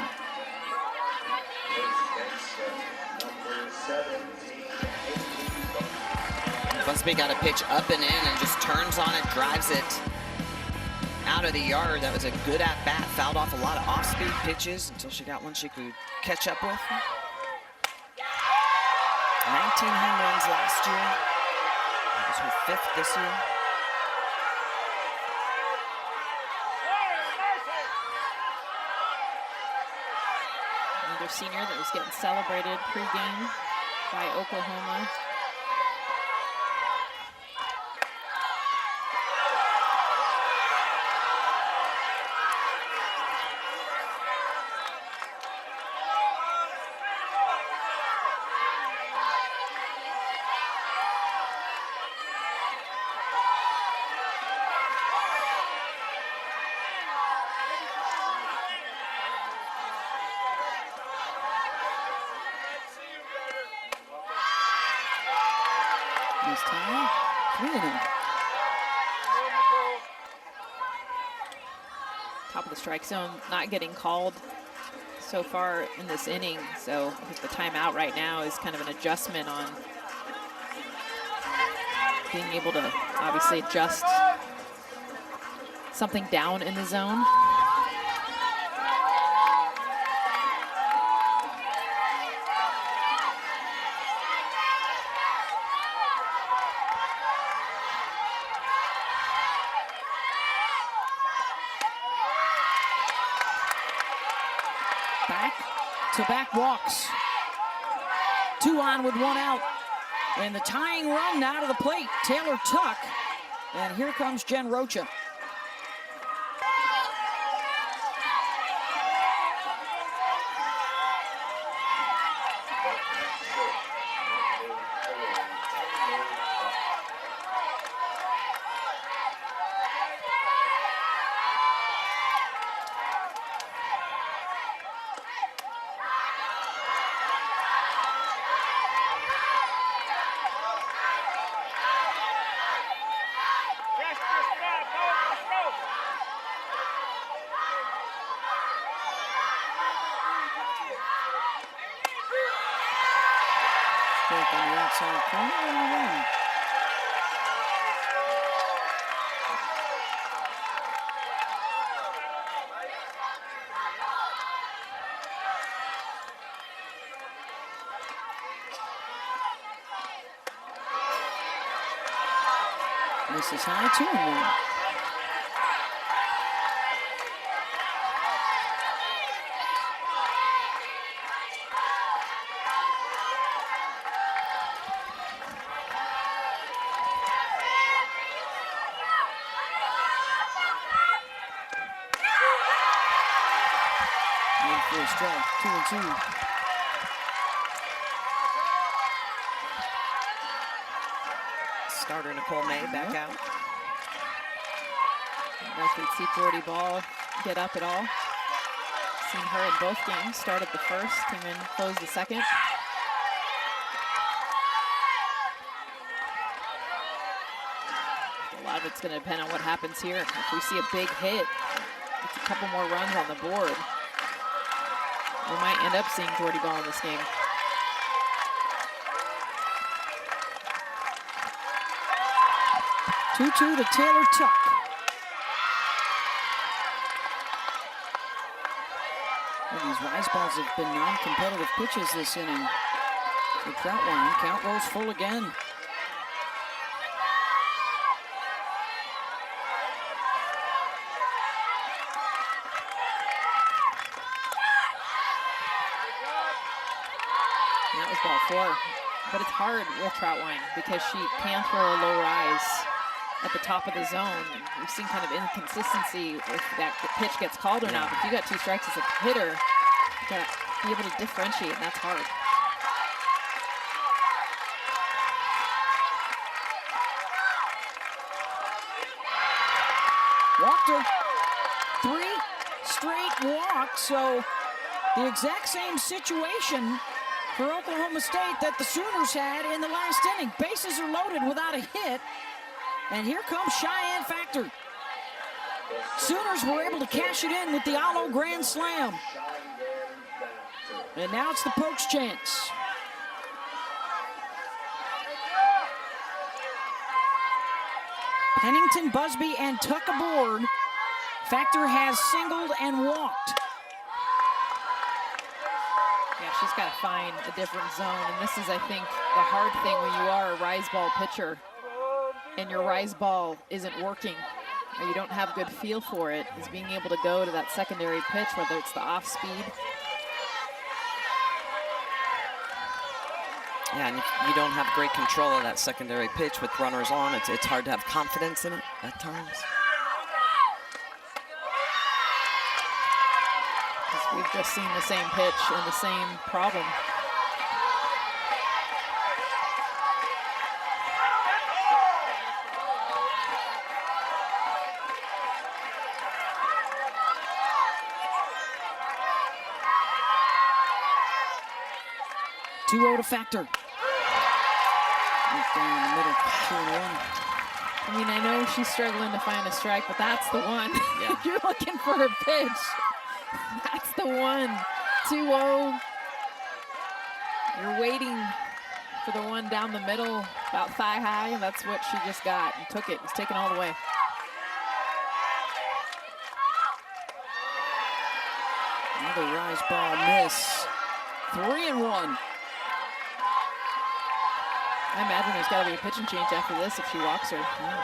D: Busby got a pitch up and in and just turns on it, drives it out of the yard. That was a good at-bat, fouled off a lot of off-speed pitches until she got one she could catch up with. 19 home runs last year. That was her 5th this year.
B: Another senior that was getting celebrated pregame by Oklahoma.
A: This time, 3-0.
B: Top of the strike zone, not getting called so far in this inning. So I think the timeout right now is kind of an adjustment on being able to obviously adjust something down in the zone.
A: Back-to-back walks. 2 on with 1 out. And the tying run now to the plate, Taylor Tuck. And here comes Jen Rocha. Strike on the outside corner and a run. This is high, 2-1. For a strike, 2-2.
D: Starter Nicole May back out.
B: know if we'd see Jordy Ball get up at all. Seen her in both games. Started the first, came in, closed the second. A lot of it's going to depend on what happens here. If we see a big hit, it's a couple more runs on the board, we might end up seeing Jordy Ball in this game.
A: Two to Taylor Tuck. Well, these rise balls have been non-competitive pitches this inning. For Troutwine, count goes full again.
B: That was ball 4. But it's hard with Troutwine because she can throw a low rise at the top of the zone. We've seen kind of inconsistency if that pitch gets called or not. If you got 2 strikes as a hitter, you got to be able to differentiate, and that's hard.
A: Walked her. 3 straight walks, so the exact same situation for Oklahoma State that the Sooners had in the last inning. Bases are loaded without a hit, and here comes Cheyenne Factor. Sooners were able to cash it in with the Alo grand slam. And now it's the Pokes' chance. Pennington, Busby, and Tuck aboard. Factor has singled and walked.
B: Yeah, she's got to find a different zone, and this is, I think, the hard thing when you are a rise ball pitcher and your rise ball isn't working or you don't have a good feel for it, is being able to go to that secondary pitch, whether it's the off speed.
D: Yeah, and if you don't have great control of that secondary pitch with runners on, it's hard to have confidence in it at times.
B: We've just seen the same pitch and the same problem.
A: Two to Factor. Right down the middle, 2-1.
B: I mean, I know she's struggling to find a strike, but that's the one.
D: Yeah.
B: You're looking for a pitch. That's the one. 2-0. You're waiting for the one down the middle, about thigh high, and that's what she just got and took it. It's taken all the way.
A: Another rise ball miss. 3-1.
B: I imagine there's got to be a pitching change after this if she walks her. Yeah.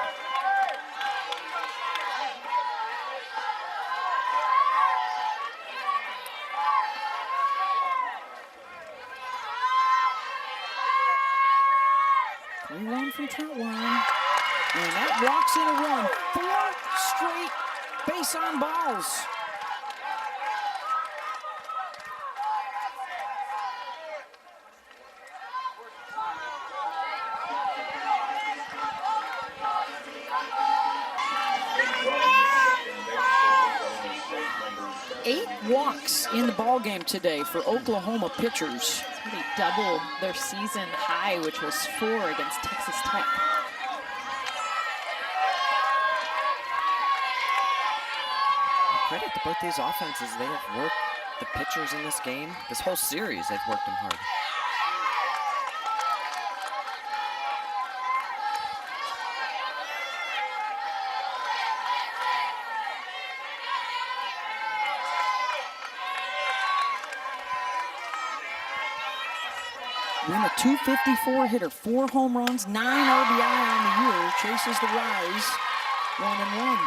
A: From Troutwine. And that walks in a run. 4 straight base on balls. Eight walks in the ball game today for Oklahoma pitchers.
B: They doubled their season high, which was 4 against Texas Tech.
D: Credit to both these offenses. They have worked the pitchers in this game. This whole series, they've worked them hard.
A: Then a .254 hitter, 4 home runs, 9 RBI on the year, chases the rise, 1-1.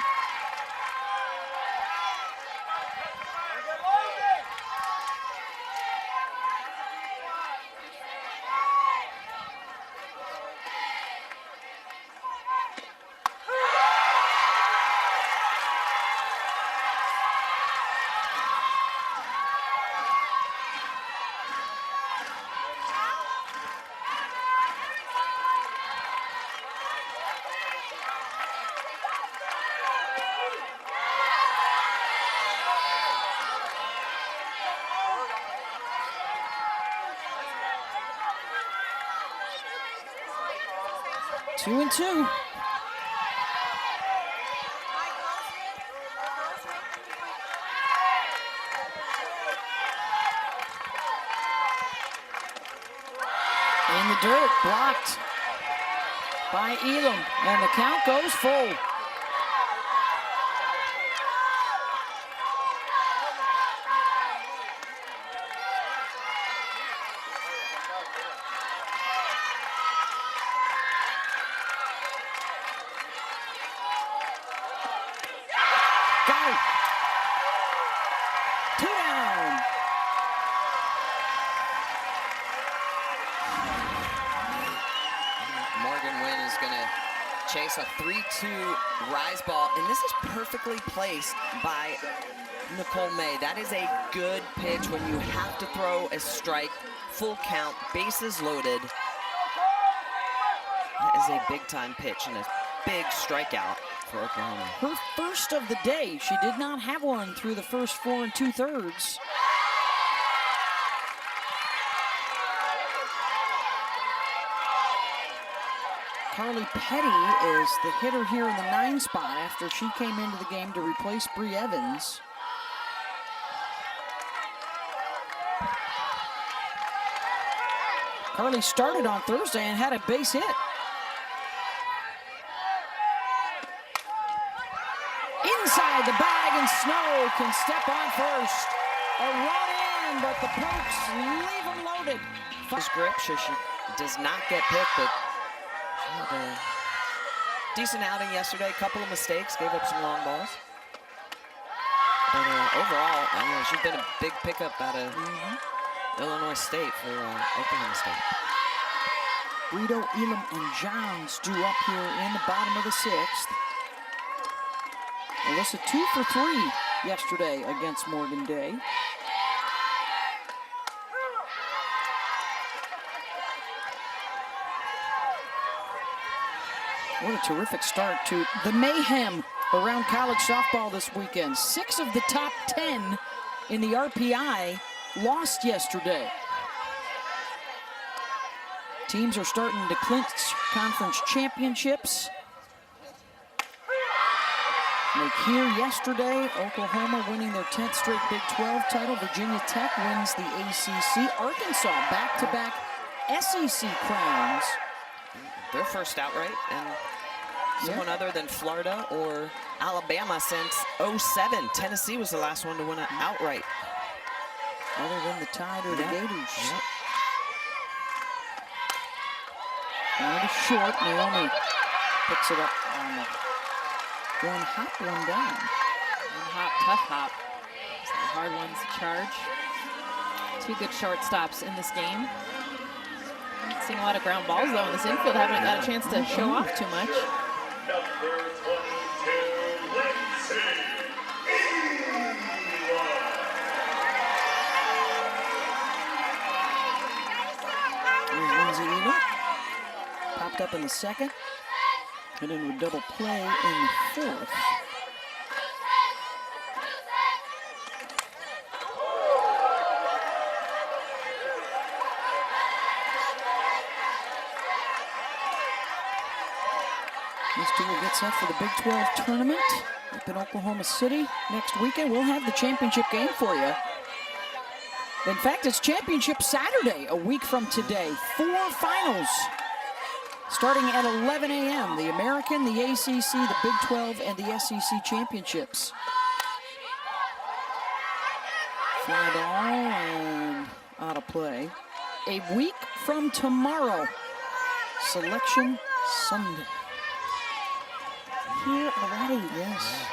A: 2-2. In the dirt, blocked by Elam, and the count goes full. Got it. 2 down.
D: Morgan Wynn is going to chase a 3-2 rise ball, and this is perfectly placed by Nicole May. That is a good pitch when you have to throw a strike, full count, bases loaded. That is a big-time pitch and a big strikeout for Oklahoma.
A: Her first of the day. She did not have one through the first 4 2/3. Carly Petty is the hitter here in the 9 spot after she came into the game to replace Bree Evans. Carly started on Thursday and had a base hit. Inside the bag, and Snow can step on first. A run in, but the Pokes leave them loaded.
D: His grip, she does not get picked, but she had a decent outing yesterday. A couple of mistakes, gave up some long balls. But overall, she's been a big pickup out of Illinois State for Oklahoma State.
A: Brito, Elam, and Johns due up here in the bottom of the 6th. Alyssa 2 for 3 yesterday against Morgan Day. What a terrific start to the mayhem around college softball this weekend. 6 of the top 10 in the RPI lost yesterday. Teams are starting to clinch conference championships. Like here yesterday, Oklahoma winning their 10th straight Big 12 title. Virginia Tech wins the ACC. Arkansas back-to-back SEC crowns.
D: Their first outright, and someone other than Florida or Alabama since '07. Tennessee was the last one to win an outright.
A: Other than the Tide or the Gators.
D: Yep.
A: One is short. Naomi picks it up on the one hop, one down.
B: One hop, tough hop. Some hard ones to charge. 2 good shortstops in this game. Not seeing a lot of ground balls though in this infield. Haven't got a chance to show off too much.
E: Number 22, Lindsay
A: Here's Lindsay Elam. Popped up in the 2nd. And into a double play in the 4th. This team will get set for the Big 12 tournament up in Oklahoma City next weekend. We'll have the championship game for you. In fact, it's championship Saturday, a week from today. 4 finals. Starting at 11 a.m., the American, the ACC, the Big 12, and the SEC championships. Fly ball and out of play. A week from tomorrow, Selection Sunday. Here already, yes.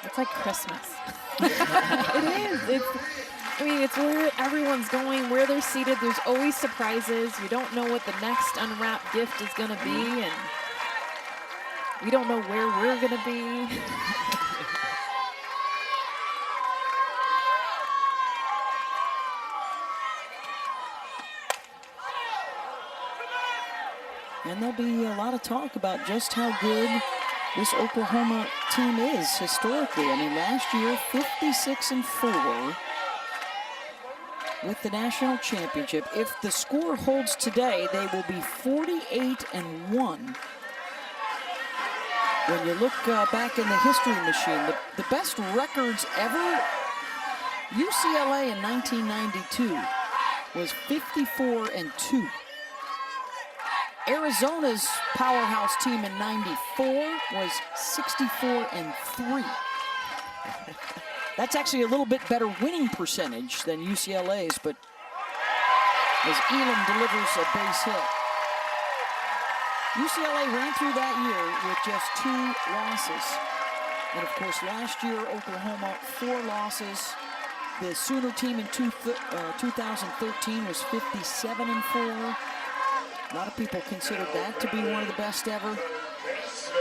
B: It's like Christmas. It is. It's where everyone's going, where they're seated. There's always surprises. You don't know what the next unwrapped gift is going to be, and we don't know where we're going to be.
A: And there'll be a lot of talk about just how good this Oklahoma team is historically. I mean, last year, 56-4. with the national championship. If the score holds today, they will be 48-1. When you look back in the history machine, the best records ever, UCLA in 1992 was 54-2. Arizona's powerhouse team in '94 was 64-3. That's actually a little bit better winning percentage than UCLA's, but as Elam delivers a base hit. UCLA ran through that year with just 2 losses. And of course, last year, Oklahoma, 4 losses. The Sooner team in 2013 was 57-4. A lot of people considered that to be one of the best ever.
B: It's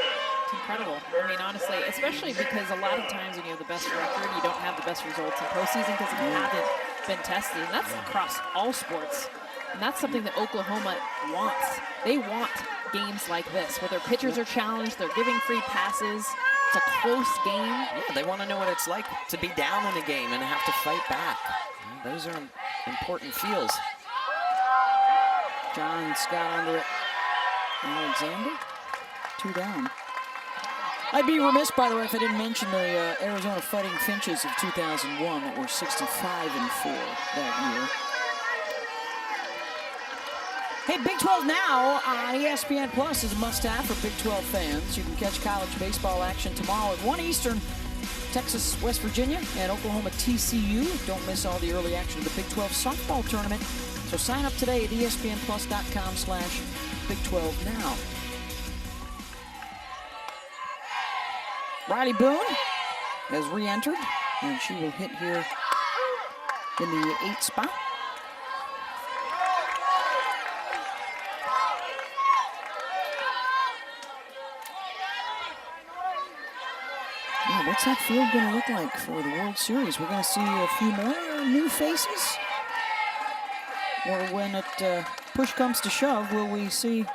B: incredible. I mean, honestly, especially because a lot of times when you have the best record, you don't have the best results in postseason because you haven't been tested. And that's across all sports. And that's something that Oklahoma wants. They want games like this, where their pitchers are challenged, they're giving free passes. It's a close game.
D: Yeah, they want to know what it's like to be down in a game and have to fight back. Those are important feels.
A: John Scott under it. Alexander, 2 down. I'd be remiss, by the way, if I didn't mention the Arizona Fighting Finches of 2001 that were 65-4 that year. Hey, Big 12 now on ESPN Plus is a must-have for Big 12 fans. You can catch college baseball action tomorrow at 1 Eastern. Texas, West Virginia, and Oklahoma TCU. Don't miss all the early action of the Big 12 softball tournament. So sign up today at ESPNplus.com/Big 12 now. Riley Boone has re-entered, and she will hit here in the 8th spot. Yeah, what's that field going to look like for the World Series? We're going to see a few more new faces? Or when it push comes to shove, will we see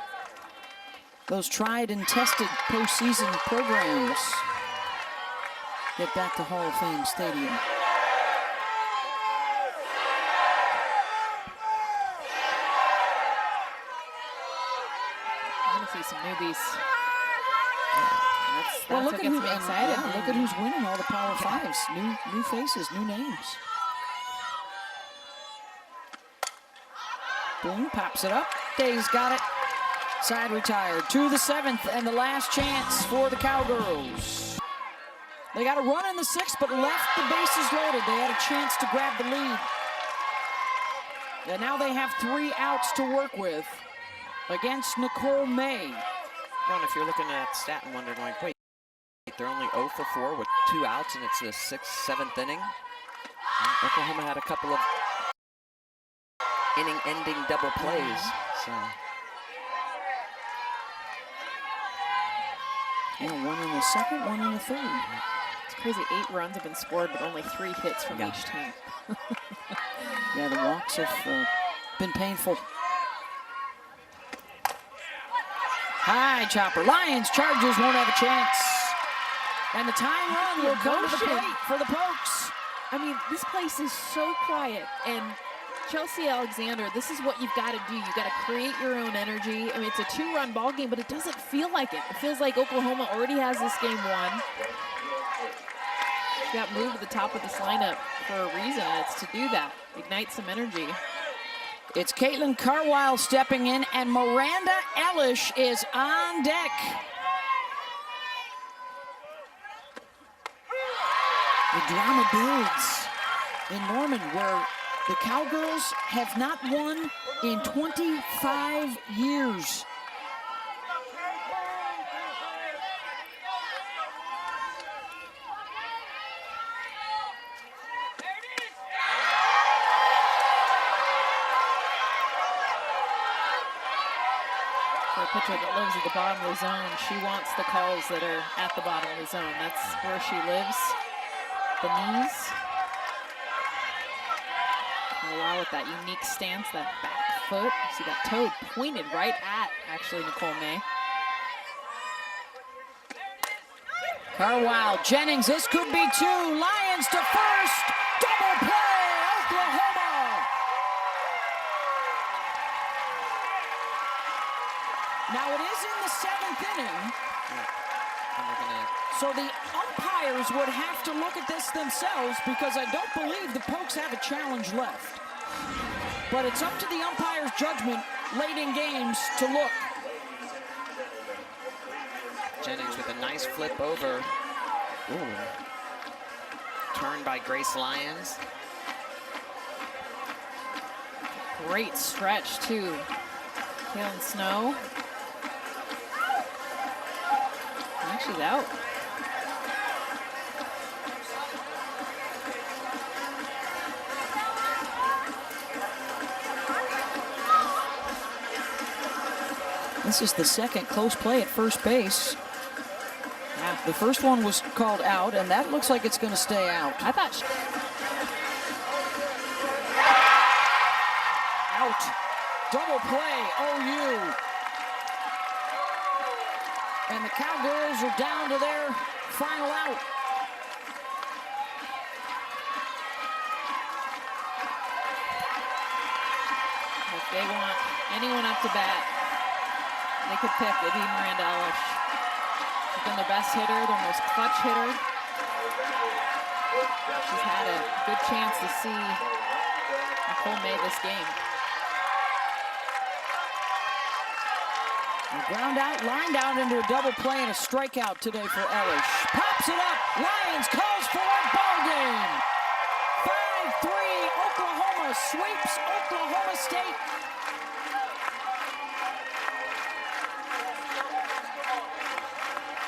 A: those tried and tested postseason programs get back to Hall of Fame Stadium?
B: I want to see some newbies. That's
A: Well, look
B: what
A: at
B: gets
A: who,
B: me excited.
A: yeah, look at who's winning all the Power Fives. New faces, new names. Boone pops it up. Day's got it. Side retired. To the 7th and the last chance for the Cowgirls. They got a run in the 6th, but left the bases loaded. They had a chance to grab the lead. And now they have 3 outs to work with against Nicole May.
D: Ron, if you're looking at stat and wondering, like, wait, they're only 0 for 4 with 2 outs, and it's the 6th, 7th inning. Oklahoma had a couple of inning-ending double plays. So.
A: Yeah, 1 in the 2nd, 1 in the 3rd.
B: It's crazy. 8 runs have been scored, but only 3 hits from each team.
A: Yeah, the walks have been painful. High chopper. Lions, Chargers won't have a chance. And the tying run will go to the plate for the Pokes.
B: I mean, this place is so quiet. And Chelsea Alexander, this is what you've got to do. You've got to create your own energy. I mean, it's a 2-run ball game, but it doesn't feel like it. It feels like Oklahoma already has this game won. Got moved to the top of this lineup for a reason, and it's to do that. Ignite some energy.
A: It's Caitlin Carwile stepping in, and Miranda Elish is on deck. The drama builds in Norman, where the Cowgirls have not won in 25 years.
B: For a pitcher that lives at the bottom of the zone, she wants the calls that are at the bottom of the zone. That's where she lives. The knees. Carwile with that unique stance, that back foot. See that toe pointed right at, actually, Nicole May.
A: Carwile, Jennings, this could be 2. Lions to first. Double play, Oklahoma. Now it is in the 7th inning,
D: And they're gonna,
A: so the umpires would have to look at this themselves because I don't believe the Pokes have a challenge left. But it's up to the umpire's judgment late in games to look.
D: Jennings with a nice flip over. Ooh. Turn by Grace Lyons.
B: Great stretch, too. Kaylin Snow. And she's out.
A: This is the second close play at first base.
B: Yeah.
A: The first one was called out, and that looks like it's going to stay out.
B: I thought she...
A: Out. Double play, OU. And the Cowgirls are down to their final out.
B: If they want anyone up to bat, they could pick. It'd be Miranda Ellis. She's been their best hitter, their most clutch hitter. She's had a good chance to see Nicole May this game.
A: And ground out, lined out into a double play and a strikeout today for Ellis. Pops it up. Lions calls for a ball game. 5-3. Oklahoma sweeps Oklahoma State.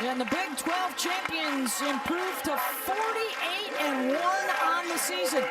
A: And the Big 12 champions improved to 48-1 on the season.